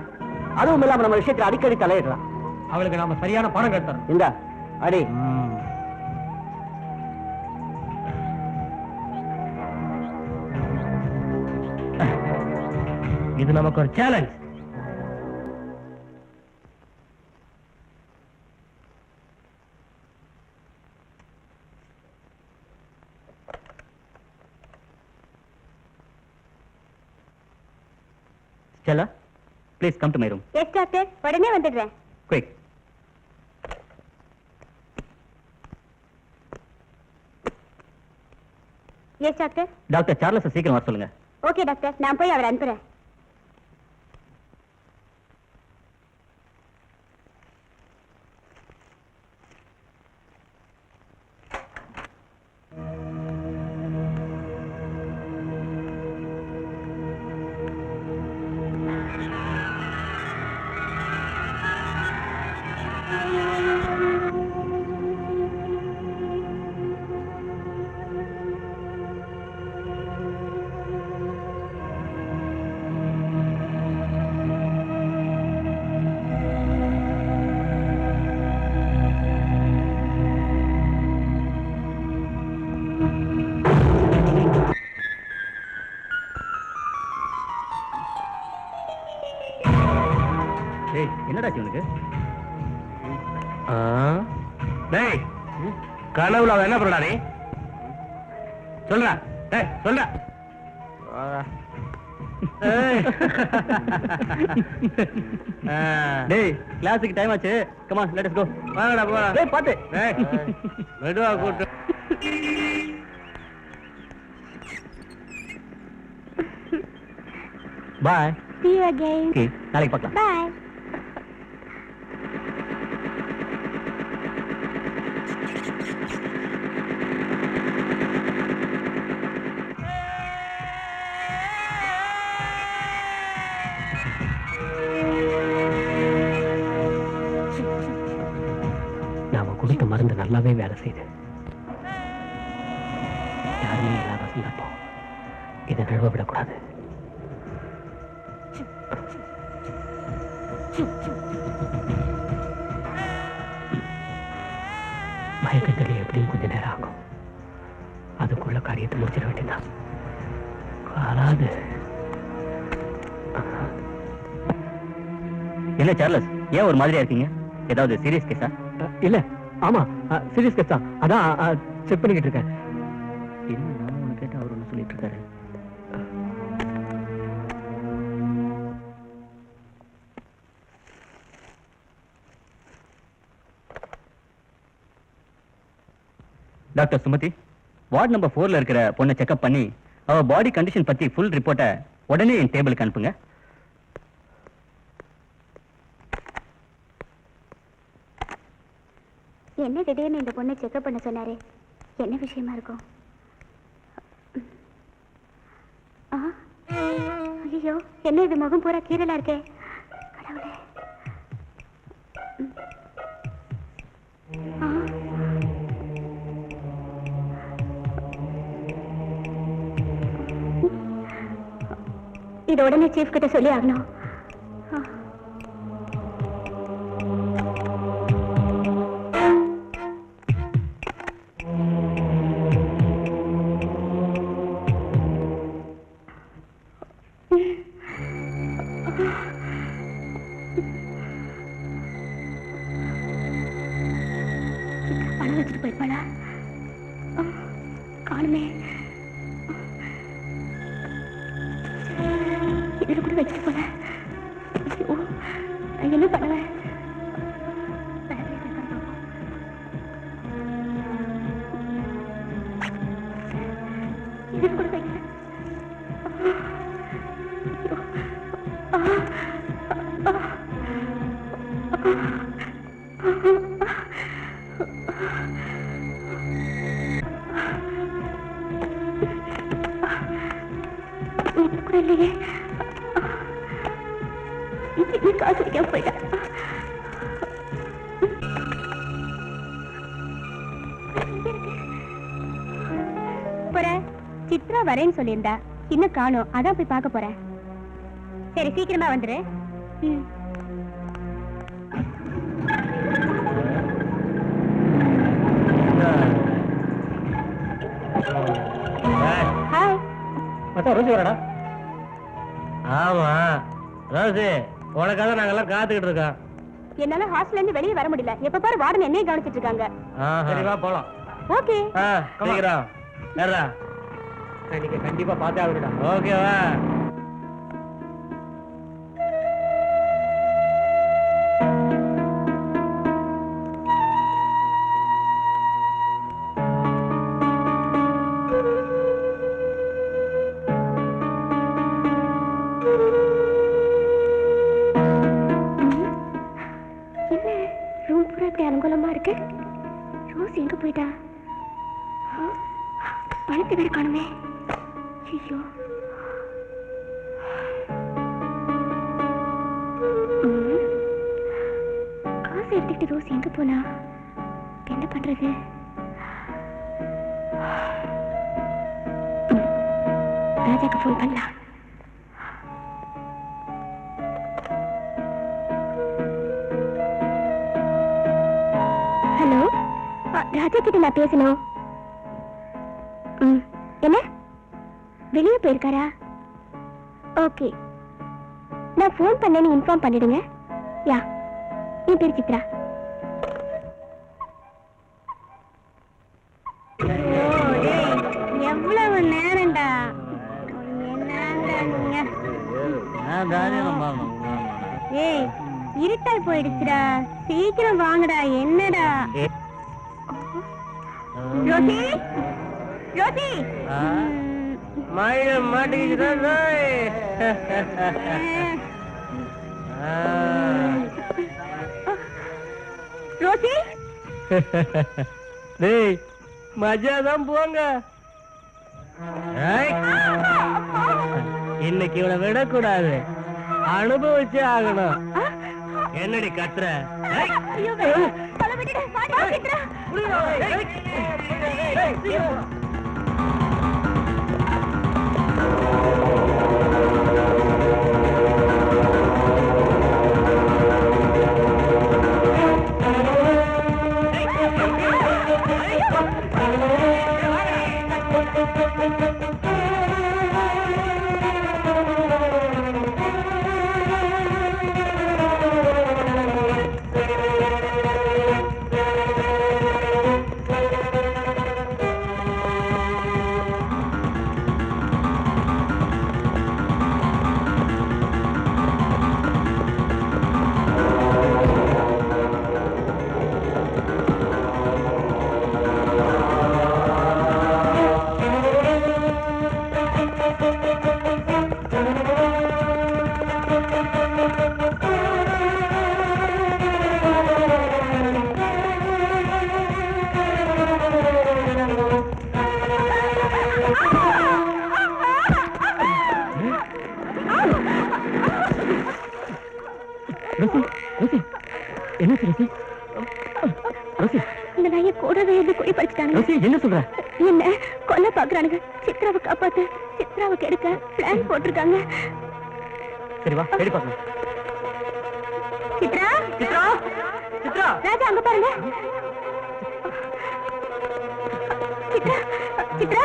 அதுவும் இல்லாம நம்ம விஷயத்துல அடிக்கடி தலையிடலாம்.
அவளுக்கு நாம சரியான பணம் கட்டணும்.
இந்த அடி.
இது நமக்கு ஒரு challenge.
Stella, please come to my room.
Yes doctor, உடனே வந்துடுறேன்.
Quick.
Yes doctor.
Doctor Charles சீக்கிரம் வர சொல்லுங்க.
ஓகே டாக்டர், நான் போய் அவரை அனுப்புறேன்.
என்னடா உனக்கு?
டேய், கனவுல அவ என்ன பண்ணா? நீ சொல்றா. டேய் சொல்றா.
டேய், கிளாஸுக்கு டைம் ஆச்சு. Come on, let us go.
வாங்கடா போடா.
டேய் பாத்து.
டேய் மெதுவா கூட்டு.
Bye.
See you again.
Okay, நாளைக்கு பார்க்கலாம்.
Bye.
நாம கொடுத்த மருந்து நல்லாவே வேலை செய்யுது. யாருமே இல்லாத சந்தர்ப்பம். இதை நழுவ விடக்கூடாது. மயக்கத்தில் எப்படியும் கொஞ்ச நேரம் ஆகும். அதுக்குள்ள காரியத்தை முடிச்சிட வேண்டியதான். காலாது.
என்ன சார்லஸ், ஏன் ஒரு மாதிரியா இருக்கீங்க? ஏதாவது சீரியஸ் கேஸா?
இல்ல, ஆமா சீரியஸ் கேஸ் தான். அதான் செக் பண்ணிக்கிட்டு இருக்கேன்.
என்ன நாம ஒண்ணு கேட்டு அவர் ஒண்ணு சொல்லிட்டு இருக்காரு. டாக்டர் சுமதி, வார்டு நம்பர் 4ல இருக்கிற பொண்ணை செக்அப் பண்ணி அவ பாடி கண்டிஷன் பத்தி ஃபுல் ரிப்போர்ட்டை உடனே என் டேபிளுக்கு அனுப்புங்க.
என்ன திடீர்னு இந்த பொண்ணை செக்அப் பண்ண சொன்னாரு? என்ன விஷயமா இருக்கும்? ஐயோ, என்ன இது முகம் பூரா கீரலா இருக்கே. கடவுளே. இதை உடனே சீஃப் கிட்ட சொல்லி ஆகணும். பணம் வச்சுட்டு போயிருப்பாளா? காணுமே. இதுல கூட வச்சுட்டு போல. ஐயோ, நான் என்ன பண்ணுவேன்? இதுல கூட வைக்கல. கூட இல்லையே. காசு வைக்காம போயிட்டேன். சித்ரா வரேன்னு சொல்லியிருந்தா, இன்னும் காணோம். அதான் போய் பார்க்க போறேன். சரி, சீக்கிரமா வந்துரு. ஹாய்
மச்சான், ரோசி வரடா. ஆமா ரோசி, உனக்காக நாங்கெல்லாம் காத்துக்கிட்டு இருக்கோம்.
என்னால ஹாஸ்டல்ல இருந்து வெளியே வர முடியல. எப்ப பாரு வார்டன் என்னைய கவனிச்சிட்டு இருக்காங்க.
சரி வா போலாம்.
ஓகே.
சீக்கிரம் ஏறா.
நீங்க கண்டிப்பா பார்த்தே ஆகுடா.
ஓகேவா?
ரூம் பூரா இப்படி அலங்கோலமா இருக்கு. ரோஸ் எங்க போயிட்டா? பணத்தை வேற காணுமே. ஐயோ, காசு எடுத்துக்கிட்டு ரோஸ் எங்க போனா? என்ன பண்றது? ராஜாக்கு போன் பண்ணலாம். ஹலோ, ராஜா கிட்ட நான் பேசணும். என்ன, வெளியே போயிருக்காரா? ஓகே, நான் போன் பண்ணேன்னு இன்ஃபார்ம் பண்ணிடுங்க. யா, என் பேர் சித்ரா. எவ்வளவு நேரம்டா? ஏய், இருட்டாய் போயிடுச்சுடா. சீக்கிரம் வாங்கடா. என்னடா ரோசி? ரோசி,
மழை மாட்டிக்கிச்சுடா.
ரோசி,
டேய் மஜாதான் போங்க. இன்னைக்கு இவளை விடக்கூடாது, அனுபவிச்சே ஆகணும். என்னடி கத்துற?
ஐயோ, கொலை விட்டுடு. வாடா சித்ரா.
என்ன ரோசி? ரோசி,
இந்த நாயை கூடவே இருந்து குடி பறிச்சுட்டாங்க.
ரோசி என்ன சொல்ற?
என்ன கொல்ல பாக்குறானுங்க. சித்ராவை காப்பாத்து, சித்ராவை கெடுக்க பிளான் போட்டிருக்காங்க.
சரி வா தேடி பார்க்கலாம்.
சித்ரா
சித்ரா சித்ரா
ராஜா அங்க பாருங்க. சித்ரா சித்ரா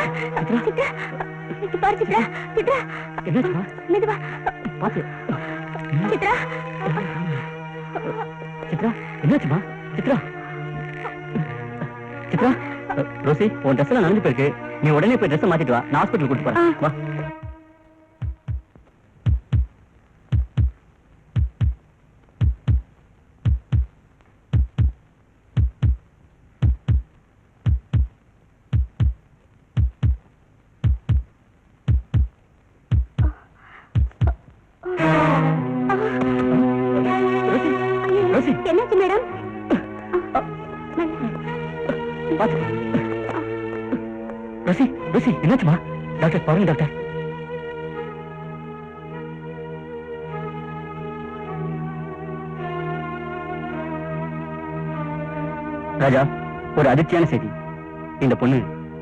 சித்ரா இங்க பாரு சித்ரா. சித்ரா
என்னாச்சுமா?
மெதுவா
பாத்து.
சித்ரா
சித்ரா என்னாச்சுமா? சித்ரா சித்ரா ரோசி உன் ட்ரெஸ் எல்லாம் நனைஞ்சு போயிருக்கு. நீ உடனே போய் ட்ரெஸ் மாத்திட்டு வா. நான் ஹாஸ்பிட்டல் கூட்டு போறேன். வா. ரோசி
என்னாச்சு மேடம்?
பாத்து. ரோசி ரோசி என்னாச்சுமா? டாக்டர் பாருங்க டாக்டர். ராஜா ஒரு அதிர்ச்சியான செய்தி. இந்த பொண்ணு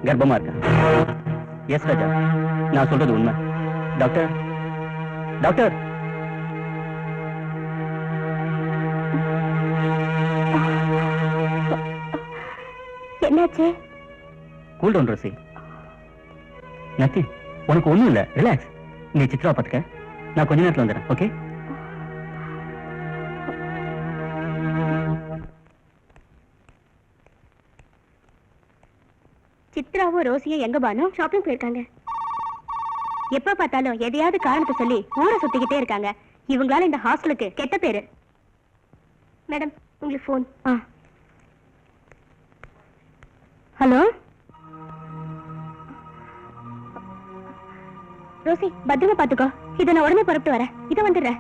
கர்ப்பமா இருக்கா. எஸ் ராஜா, நான் சொல்றது உண்மை. டாக்டர் டாக்டர்
என்னாச்சு?
Cool down Rosie. நத்தி உனக்கு ஒண்ணும் இல்ல, ரிலாக்ஸ். நீ சித்ரா பாத்துக்க, நான் கொஞ்ச நேரத்துல வந்துடுறேன். ஓகே?
சித்ராவும் ரோசியும் எங்க பானு? ஷாப்பிங் போயிருக்காங்க. எப்ப பார்த்தாலும் எதையாவது காரணத்தை சொல்லி ஊரை சுத்திக்கிட்டே இருக்காங்க. இவங்களால இந்த ஹாஸ்டலுக்கு கெட்ட பேரு. மேடம் உங்களுக்கு போன். ஹலோ ரோசி, பத்திரமா பாத்துக்கோ. இதை நான் உடனே புறப்பட்டு வரேன். இதை வந்துடுறேன்.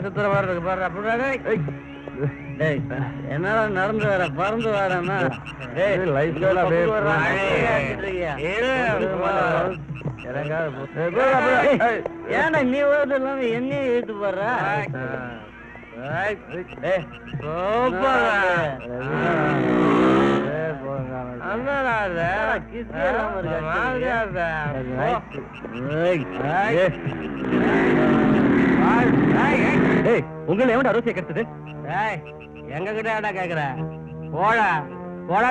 சுத்துற மாதிரி இருக்கு பாரு. என்னடா நடந்து வர பறந்து வரேன்னா ஏன்னா நீ ஓட்டு இல்லாம என்னையும் இழுத்து போடுற.
உங்களை எவன் அரோசியை கெடுத்தது?
எங்க கிட்ட கேக்குற? போடா போடா.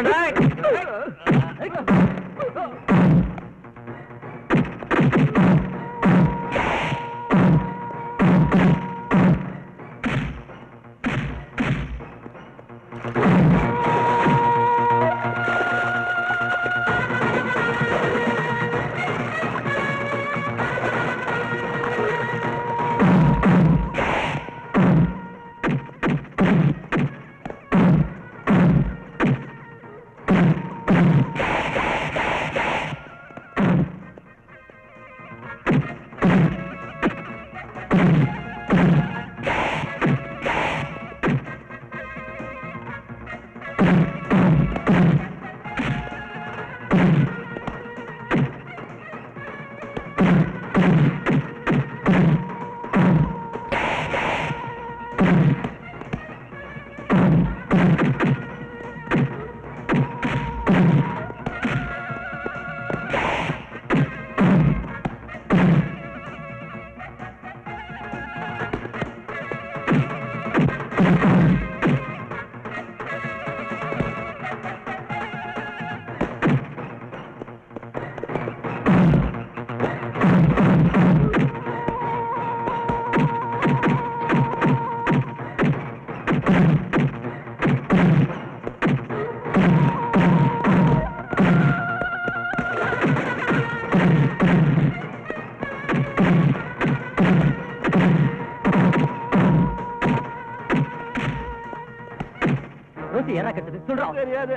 தெரியாது,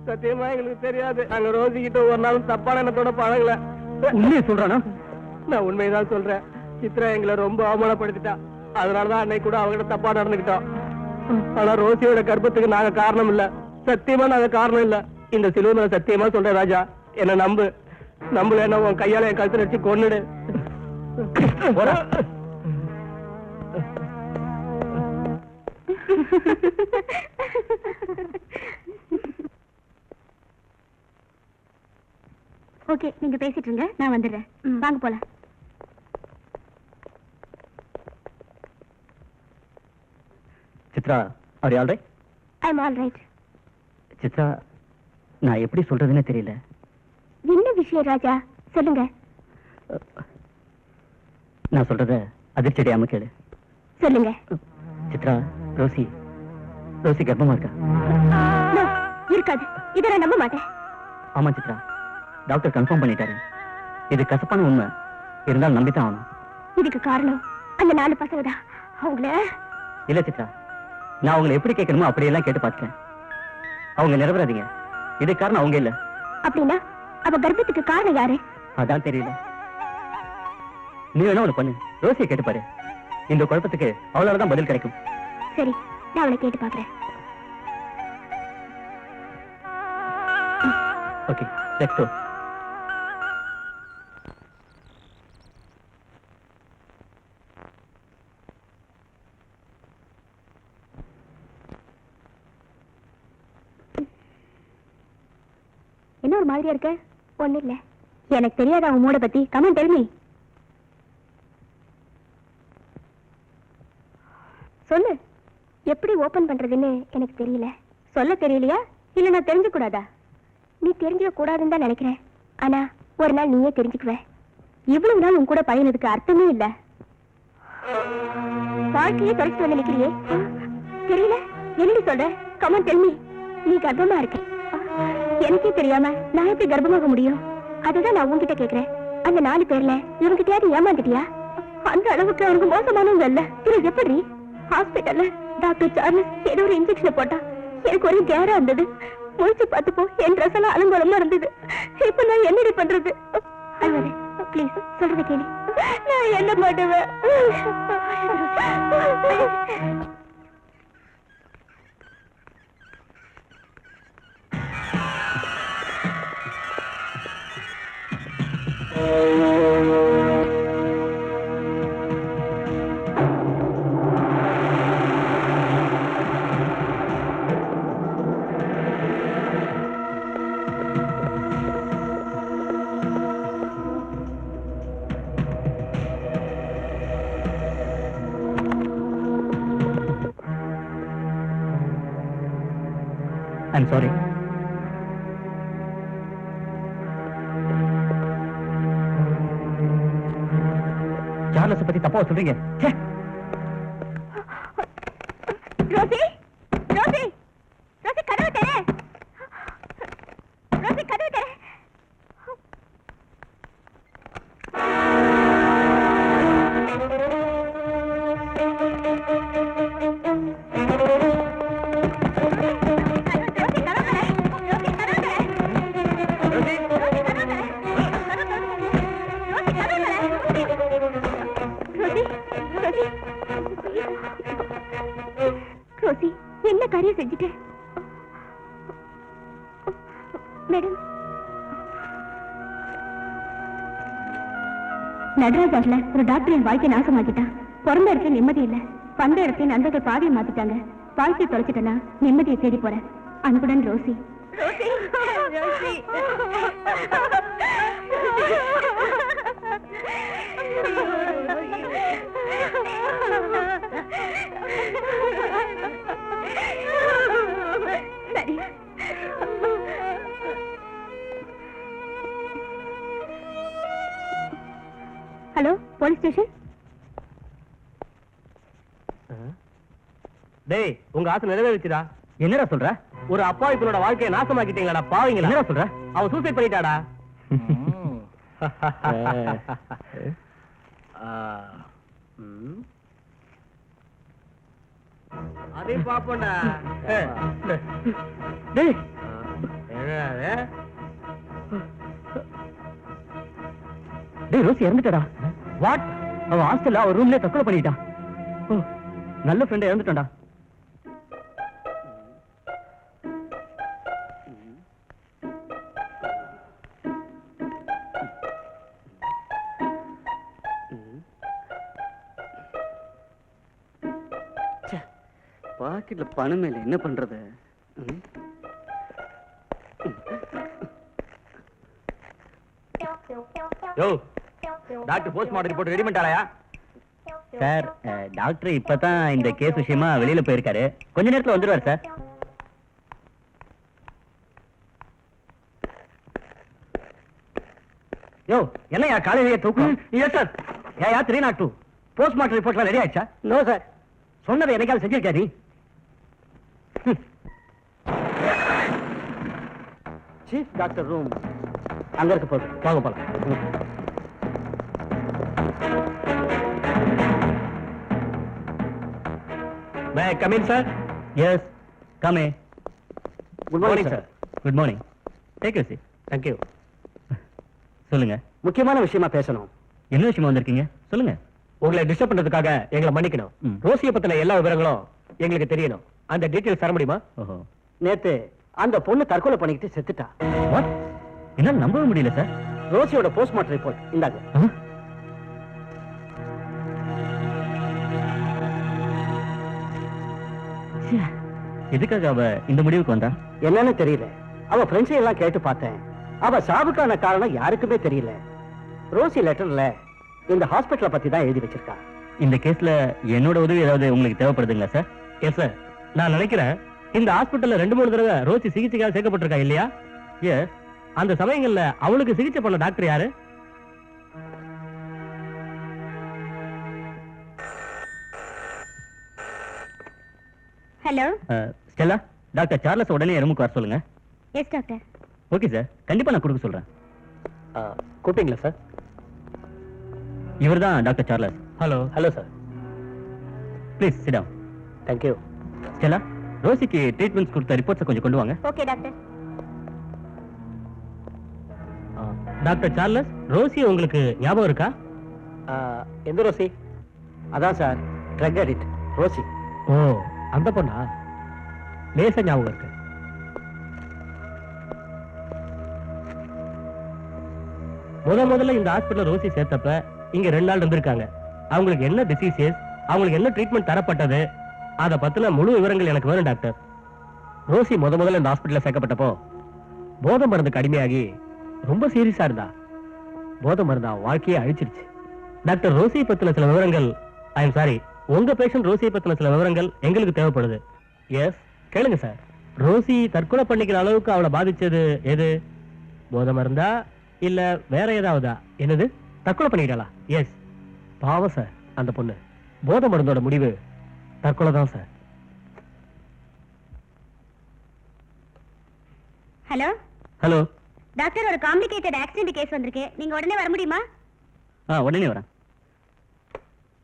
சத்தியமா எங்களுக்கு தெரியாது. நாங்க ரோசி கிட்ட ஒரு நாளும் தப்பான எண்ணத்தோட பழகல.
உண்மையை சொல்றானா?
நான் உண்மைதான் சொல்றேன். சித்ரா எங்களை ரொம்ப அவமானப்படுத்திட்டா. அதனாலதான் அன்னைக்கு கூட அவங்கிட்ட தப்பா நடந்துக்கிட்டோம். ஆனா ரோசியோட கர்ப்பத்துக்கு நாங்க காரணம் இல்ல. சத்தியமா நாங்க காரணம் இல்ல. இந்த சிலுவை சத்தியமா சொல்றேன் ராஜா, என்ன நம்பு. நம்பல உன் கையால என் கழுத்துல வச்சு கொன்னுடு.
ஓகே, நீங்க பேசிட்டு இருங்க, நான் வந்துடுறேன். வாங்க போலாம்.
Chitra, are you all right?
I am all right.
Chitra, நான் எப்படி சொல்றதுன்னு தெரியல.
என்ன விஷயம் ராஜா, சொல்லுங்க.
நான் சொல்றத அதிர்ச்சி அடையாம கேளு.
சொல்லுங்க.
சித்ரா, ரோசி கர்ப்பமா இருக்கா?
No, இருக்காது. இதை நான் நம்ப மாட்டேன்.
ஆமா சித்ரா, டாக்டர் கன்ஃபார்ம் பண்ணிட்டாரு. இது கசப்பான உண்மை, இருந்தாலும் நம்பித்தான் ஆகணும்.
இதுக்கு காரணம் அந்த 4 பசங்க தான். அவங்கள
இல்ல சித்ரா, நான் அவங்களை எப்படி கேட்கணுமோ அப்படியெல்லாம் கேட்டு பார்த்துட்டேன். அவங்க நிரபராதிங்க. இதுக்கு காரணம் அவங்க இல்ல.
அப்படின்னா அவ கர்ப்பத்துக்கு காரணம் யாரு?
அதான் தெரியல. நீ வேணா ஒண்ணு பண்ணு, ரோசியை கேட்டு பாரு. இந்த குழப்பத்துக்கு அவளாலதான் பதில் கிடைக்கும்.
சரி, நான் அவளை கேட்டு பாக்குறேன்.
Okay, let's go.
என்ன ஒரு மாதிரியா இருக்க? ஒண்ணு இல்ல. எனக்கு தெரியாத அவன் மூட பத்தி. Comment tell me. சொல்லு. எப்படி ஓபன் பண்றதுன்னு எனக்கு தெரியல. சொல்ல தெரியலையா இல்ல நான் தெரிஞ்சு கூடாதா? நீ தெரிஞ்சுக்க கூடாதுன்னு தான் நினைக்கிறேன். ஆனா ஒரு நாள் நீயே தெரிஞ்சுக்குவ. இவ்வளவு நாள் உன் கூட பழகினதுக்கு அர்த்தமே இல்ல. வாழ்க்கையே தொலைச்சு வந்து நிக்கிறியே. தெரியல என்னடி சொல்ற? Comment tell me. நீ கர்ப்பமா இருக்க. எனக்கே தெரியாம நான் எப்படி கர்ப்பமாக முடியும்? அதுதான் நான் உன்கிட்ட கேக்குறேன். அந்த 4 பேர்ல இவங்கிட்டயாவது ஏமாந்துட்டியா? அந்த அளவுக்கு அவருக்கு மோசமானவங்க இல்ல. இது எப்படி? ஹாஸ்பிட்டல்ல டாக்டர் சார்லஸ் ஏதோ ஒரு இன்ஜெக்ஷன் போட்டா. எனக்கு ஒரு கேரா இருந்தது. முடிச்சு பார்த்துப்போ என் ட்ரெஸ் எல்லாம் அலங்கோலமா இருந்தது. இப்ப நான் என்னடி பண்றது? அல்வரே ப்ளீஸ் சொல்றது கேளு. நான் என்ன பண்ணுவேன்?
I'm sorry. சார்லஸ் பத்தி தப்பா சொல்றீங்க.
ரோசி ரோசி ரோசி கதவு தர. ரோசி கதவு தர. ரோசி என்ன காரியம் செஞ்சுட்டேன்? மேடம், நடராஜாட்ல ஒரு டாக்டர் என் வாழ்க்கை நாசமாக்கிட்டான். பிறந்த இடத்துல நிம்மதி இல்ல. வந்த இடத்துல நண்பர்கள் பாதியை மாத்திட்டாங்க. வாழ்க்கையை தொலைச்சிட்டேன்னா நிம்மதியை தேடி போறேன். அன்புடன் ரோசி. சரி. Hello, police station.
டேய், உங்க ஆசை நிறைவேறிச்சுடா.
என்னடா சொல்ற?
ஒரு அப்பாவி பொண்ணோட வாழ்க்கையை நாசமாக்கிட்டீங்களாடா பாவீங்களா?
என்னடா சொல்ற?
அவ சூசைட் பண்ணிட்டாடா. அதே பாப்போண்டா.
டேய், டேய் ரோசி இறந்துட்டடா. வாட்? அவ ஹாஸ்டல்ல அவ ரூம்லயே தற்கொலை பண்ணிட்டான். ஓ, நல்ல ஃப்ரெண்ட் இறந்துட்டான்டா. பாக்கெட்ல பணம் இல்ல, என்ன பண்றது?
யோ டாக்டர் போஸ்ட்மார்ட்டம் ரிப்போர்ட் ரெடி பண்ணிட்டாரா?
சார் டாக்டர் இப்பதான் இந்த கேஸ் விஷயமா வெளியில போயிருக்காரு, கொஞ்ச நேரத்துல வந்துருவார் சார்.
யோ என்னையா காலையிலேயே தூக்கம்? Yes sir. ஏயா 302 போஸ்ட்மார்ட்டம் ரிப்போர்ட்லாம் ரெடி ஆயிடுச்சா? No sir. சொன்னதை என்னைக்காவது செஞ்சிருக்கியா நீ? சீஃப் டாக்டர் ரூம் அங்க இருக்க போகுது, வாங்க போலாம்.
May come in sir.
Yes come.
Good morning sir.
Good morning. Take you seat.
Thank you.
சொல்லுங்க,
முக்கியமான விஷயமா பேசணும்.
என்ன விஷயமா வந்திருக்கீங்க? சொல்லுங்க.
உங்களை டிஸ்டர்ப் பண்றதுக்காக எங்களை மன்னிக்கணும்.
ம்.
ரோசியை பத்தின எல்லா விவரங்களும் எங்களுக்கு தெரியணும். அந்த டீடைல்ஸ் தர முடியுமா?
ஓஹோ,
நேத்து அந்த பொண்ணு தற்கொலை பண்ணிக்கிட்டு செத்துட்டா.
வாட்? என்னால நம்பவே முடியல சார்.
ரோசியோட போஸ்ட்மார்ட்டம் ரிப்போர்ட் இந்தாங்க.
எதுக்காக அவ இந்த முடிவுக்கு வந்தா?
என்னன்னு தெரியல. அவ ஃப்ரெண்ட்ஸை எல்லாம் கேட்டு பார்த்தேன். அவ சாவுக்கான காரணம் யாருக்குமே தெரியல. ரோசி லெட்டர்ல இந்த ஹாஸ்பிடலை பத்தி தான் எழுதி வச்சிருக்கா.
இந்த கேஸ்ல என்னோட உதவி ஏதாவது உங்களுக்கு தேவைப்படுதுங்களா சார்?
Yes sir. நான் நினைக்கிறேன் இந்த ஹாஸ்பிட்டல்ல 2-3 தடவை ரோசி சிகிச்சைக்காக சேர்க்கப்பட்டிருக்கா இல்லையா?
எஸ்.
அந்த சமயங்கள்ல அவளுக்கு சிகிச்சை பண்ண டாக்டர் யாரு?
ஹலோ.
ஸ்டெல்லா, டாக்டர் சார்லஸ் உடனே ரூமுக்கு வர சொல்லுங்க.
Yes doctor.
ஓகே சார், கண்டிப்பா நான் கொடுக்க சொல்றேன்.
கூப்பிட்டீங்களா சார்?
இவர்தான் doctor Charles.
Hello. Hello sir.
Please sit down.
Thank you.
Stella, ரோசிக்கு ட்ரீட்மெண்ட்ஸ் கொடுத்த ரிப்போர்ட்ஸ் கொஞ்சம் கொண்டு வாங்க.
Okay doctor.
டாக்டர் சார்லஸ், ரோசி உங்களுக்கு ஞாபகம் இருக்கா?
எந்த ரோசி? அதான் சார், ட்ரக் அடிக்ட் ரோசி.
ஓ, அந்த பொண்ணா? லேசா ஞாபகம் இருக்கு. முதல்ல இந்த ஹாஸ்பிடல்ல ரோசி சேர்த்தப்ப இங்க 2 நாள் இருந்திருக்காங்க. அவங்களுக்கு என்ன டிசீசஸ், அவங்களுக்கு என்ன ட்ரீட்மெண்ட் தரப்பட்டது, அத பத்தின முழு விவரங்கள் எனக்கு வேணும் டாக்டர். ரோசி முதல்ல இந்த ஹாஸ்பிடல்ல சேர்க்கப்பட்டப்போ போதை மருந்துக்கு அடிமையாகி ரொம்ப சீரியஸா இருந்தா. போதை மருந்தா வாழ்க்கையை அழிச்சிருச்சு. டாக்டர் ரோசியை பத்தின சில விவரங்கள், ஐ எம் சாரி, உங்க பேஷண்ட் ரோசியை பத்தின சில விவரங்கள் எங்களுக்கு தேவைப்படுது. எஸ், கேளுங்க சார். ரோசி தற்கொலை பண்ணிக்கிற அளவுக்கு அவளை பாதிச்சது எது? போதை மருந்தா இல்ல வேற ஏதாவதா? என்னது, தற்கொலை பண்ணிக்கிட்டாளா? எஸ். பாவம் சார், அந்த பொண்ணு. போதை மருந்தோட முடிவு தற்கொலை தான் சார்.
ஹலோ.
ஹலோ.
டாக்டர், ஒரு காம்ப்ளிகேட்டட் ஆக்சிடென்ட் கேஸ் வந்திருக்கு. நீங்க உடனே வர முடியுமா?
உடனே வரேன்.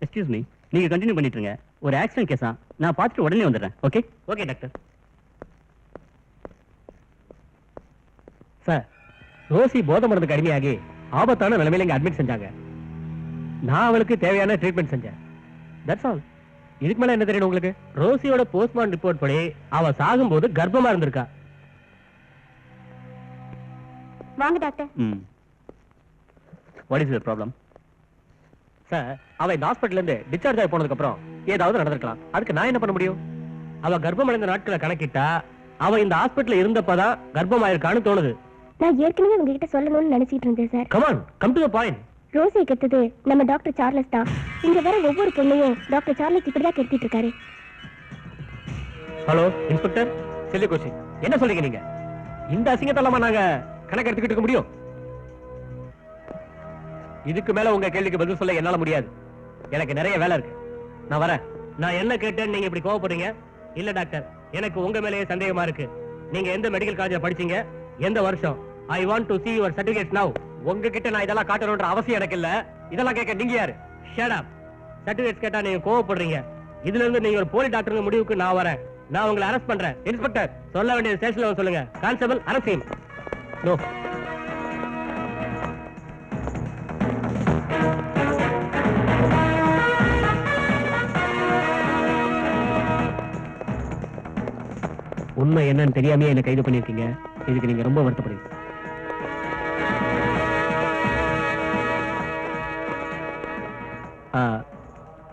எக்ஸ்கியூஸ் மீ, நீங்க கண்டினியூ பண்ணிட்டு இருங்க. ஒரு ஆக்சிடென்ட் கேஸா, நான் பார்த்துட்டு உடனே வந்துடுறேன். Okay?
Okay doctor. Sir, Rosie போதை மருந்துக்கு அடிமையாகி ஆபத்தான நிலைமையில இங்க அட்மிட் செஞ்சாங்க. நான் அவளுக்கு தேவையான ட்ரீட்மெண்ட் செஞ்சேன். That's all. இதுக்கு மேல என்ன தெரியணும் உங்களுக்கு? ரோசியோட போஸ்ட்மார்ட்டம் ரிப்போர்ட் படி அவ சாகும்போது கர்ப்பமா இருந்திருக்கா.
வாங்க doctor.
What is your problem?
Sir, அவ இந்த ஹாஸ்பிடல்ல இருந்து டிஸ்சார்ஜ் ஆகி போனதுக்கு அப்புறம் ஏதாவது நடந்திருக்கலாம். அதுக்கு நான் என்ன பண்ண முடியும்? அவ கர்ப்பம் அடைந்த நாட்களை கணக்கிட்டா அவ இந்த ஹாஸ்பிடல்ல இருந்தப்பதான் கர்ப்பம் ஆயிருக்கான்னு தோணுது.
நான் ஏற்கனவே உங்ககிட்ட சொல்லணும்னு நினைச்சிட்டு இருந்தேன் sir.
Come on, come to the point.
ரோசியை கெடுத்தது நம்ம டாக்டர் சார்லஸ் தான். இங்க வர ஒவ்வொரு பொண்ணையும் டாக்டர் சார்லஸ் இப்படிதான் கெடுத்திட்டு இருக்காரு.
Hello inspector, chilli question. என்ன சொல்றீங்க நீங்க? இந்த அசிங்கத்தெல்லாமா நாங்க கணக்கு எடுத்துக்கிட்டு இருக்க முடியும்? இதுக்கு மேல உங்க கேள்விக்கு பதில் சொல்ல என்னால முடியாது. எனக்கு நிறைய வேலை இருக்கு. நான் வரேன். நான் என்ன கேட்டேன்னு நீங்க இப்படி கோவப்படுறீங்க? இல்ல டாக்டர், எனக்கு உங்க மேலேயே சந்தேகமா இருக்கு. நீங்க எந்த மெடிக்கல் காலேஜ்ல படிச்சீங்க, எந்த வருஷம்? I want to see your certificates now. உங்ககிட்ட நான் இதெல்லாம் காட்டணும்ன்ற அவசியம் எனக்கு இல்ல. இதெல்லாம் கேட்க நீங்க யாரு? Shut up. சர்டிபிகேட்ஸ் கேட்டா நீங்க கோவப்படுறீங்க. இதுல இருந்து நீங்க ஒரு போலி டாக்டர் முடிவுக்கு நான் வரேன். நான் உங்களை அரெஸ்ட் பண்றேன். இன்ஸ்பெக்டர், சொல்ல வேண்டிய ஸ்டேஷன்ல சொல்லுங்க. Constable, arrest him. நோ. உண்மை என்னன்னு தெரியாமே என்ன கைது பண்ணிருக்கீங்க. இதுக்கு நீங்க ரொம்ப வருத்தப்படுங்க.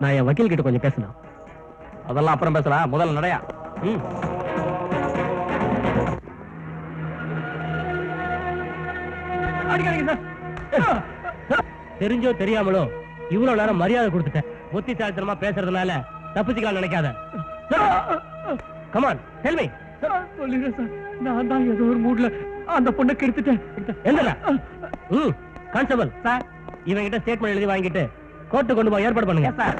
நான் என் வக்கீல் கிட்ட கொஞ்சம் பேசணும். அதெல்லாம் அப்புறம் பேசலாம். முதல்ல நடையா. அடிக்காதீங்க சார். தெரிஞ்சோ தெரியாமலோ இவ்வளவு நேரம் மரியாதை கொடுத்துட்டேன். புத்திசாலித்தனமா பேசுறதுனால தப்பிச்சுக்கலாம் நினைக்காத. Come on tell me.
சொல்லுங்க சார், நான் தான் ஏதோ ஒரு மூட்ல அந்த பொண்ணை கெடுத்துட்டேன்.
எந்தடா? கான்ஸ்டபிள் சார், இவங்கிட்ட ஸ்டேட்மெண்ட் எழுதி வாங்கிட்டு கோர்ட்டு கொண்டு போய் ஏற்பாடு பண்ணுங்க சார்.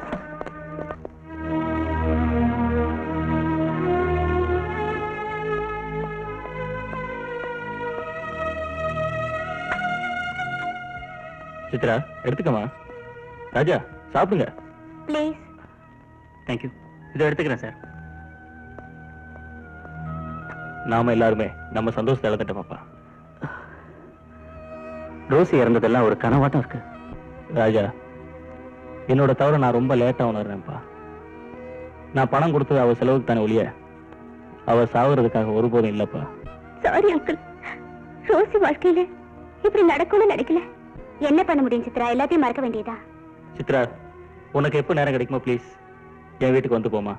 சித்ரா எடுத்துக்கமா. ராஜா சாப்பிடுங்க.
ப்ளீஸ்.
தேங்க்யூ. இதை எடுத்துக்கிறேன் சார். நாம எல்லாருமே நம்ம சந்தோஷத்தை இழந்துட்டோமாப்பா. ரோசி இறந்ததெல்லாம் ஒரு கனவாட்டம் இருக்கு. ராஜா, என்னோட தவிர நான் ரொம்ப லேட்டா உணர்றேன்ப்பா. நான் பணம் கொடுத்தது அவ செலவுக்கு தானே ஒழிய அவ சாகுறதுக்காக ஒருபோதும் இல்லப்பா.
சாரி அங்கிள், ரோசி வாழ்க்கையில இப்படி நடக்கும்னு நினைக்கல. என்ன பண்ண முடியும் சித்ரா, எல்லாத்தையும் மறக்க வேண்டியதா?
சித்ரா, உனக்கு எப்போ நேரம் கிடைக்குமோ ப்ளீஸ் என் வீட்டுக்கு வந்து போமா.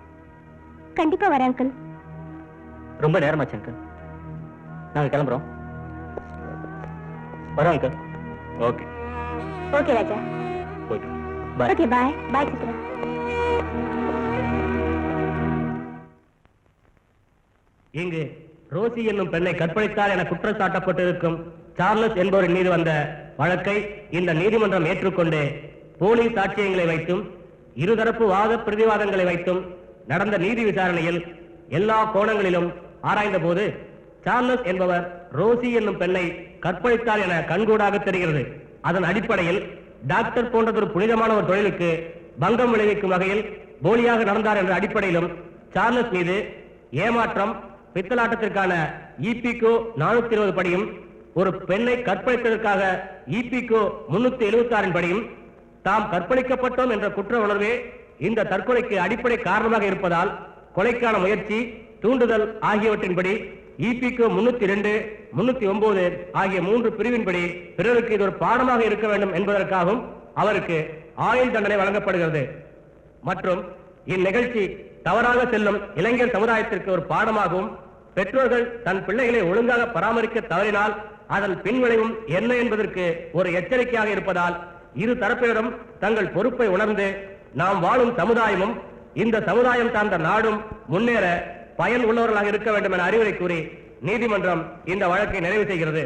கண்டிப்பா வரேன் அங்கிள்.
ரொம்ப நேரமாச்சு அங்கிள், நாங்க கிளம்புறோம். வரோம் அங்கிள். ஓகே
ஓகே ராஜா.
போயிட்டு பாய்.
Okay bye. பாய் சித்ரா.
இங்கு ரோசி என்னும் பெண்ணை கற்பழித்தார் என குற்றம் சாட்டப்பட்டிருக்கும் சார்லஸ் என்பவரின் மீது வந்த வழக்கை இந்த நீதிமன்றம் ஏற்றுக்கொண்டு போலீஸ் சாட்சியங்களை வைத்தும் இருதரப்பு வாத பிரதிவாதங்களை வைத்தும் நடந்த நீதி விசாரணையில் எல்லா கோணங்களிலும் ஆராய்ந்த போது சார்லஸ் என்பவர் ரோசி என்னும் பெண்ணை கற்பழித்தார் என கண்கூடாக தெரிகிறது. அதன் அடிப்படையில் டாக்டர் போன்றதொரு புனிதமான ஒரு தொழிலுக்கு பங்கம் விளைவிக்கும் வகையில் போலியாக நடந்தார் என்ற அடிப்படையிலும் சார்லஸ் மீது ஏமாற்றம், பித்தலாட்டத்திற்கான இபிகோ 420 படியும் ஒரு பெண்ணை கற்பழித்ததற்காக இபிகோ 376 படியும் தாம் கற்பழிக்கப்பட்டோம் என்ற குற்ற உணர்வே இந்த தற்கொலைக்கு அடிப்படை காரணமாக இருப்பதால் கொலைக்கான முயற்சி, தூண்டுதல் ஆகியவற்றின்படி இபிகோ 302, 309 ஆகிய 3 பிரிவின்படி பிறருக்கு இது ஒரு பாடமாக இருக்க வேண்டும் என்பதற்காகவும் அவருக்கு ஆயுள் தண்டனை வழங்கப்படுகிறது. மற்றும் இந்நிகழ்ச்சி தவறாக செல்லும் இளைஞர் சமுதாயத்திற்கு ஒரு பாடமாகவும், பெற்றோர்கள் தன் பிள்ளைகளை ஒழுங்காக பராமரிக்க தவறினால் அதன் பின்விளைவும் என்ன என்பதற்கு ஒரு எச்சரிக்கையாக இருப்பதால் இரு தரப்பினரும் தங்கள் பொறுப்பை உணர்ந்து நாம் வாழும் சமுதாயமும் இந்த சமுதாயம் சார்ந்த நாடும் முன்னேற பயன் உள்ளவர்களாக இருக்க வேண்டும் என அறிவுரை கூறி நீதிமன்றம் இந்த வழக்கை நிறைவு செய்கிறது.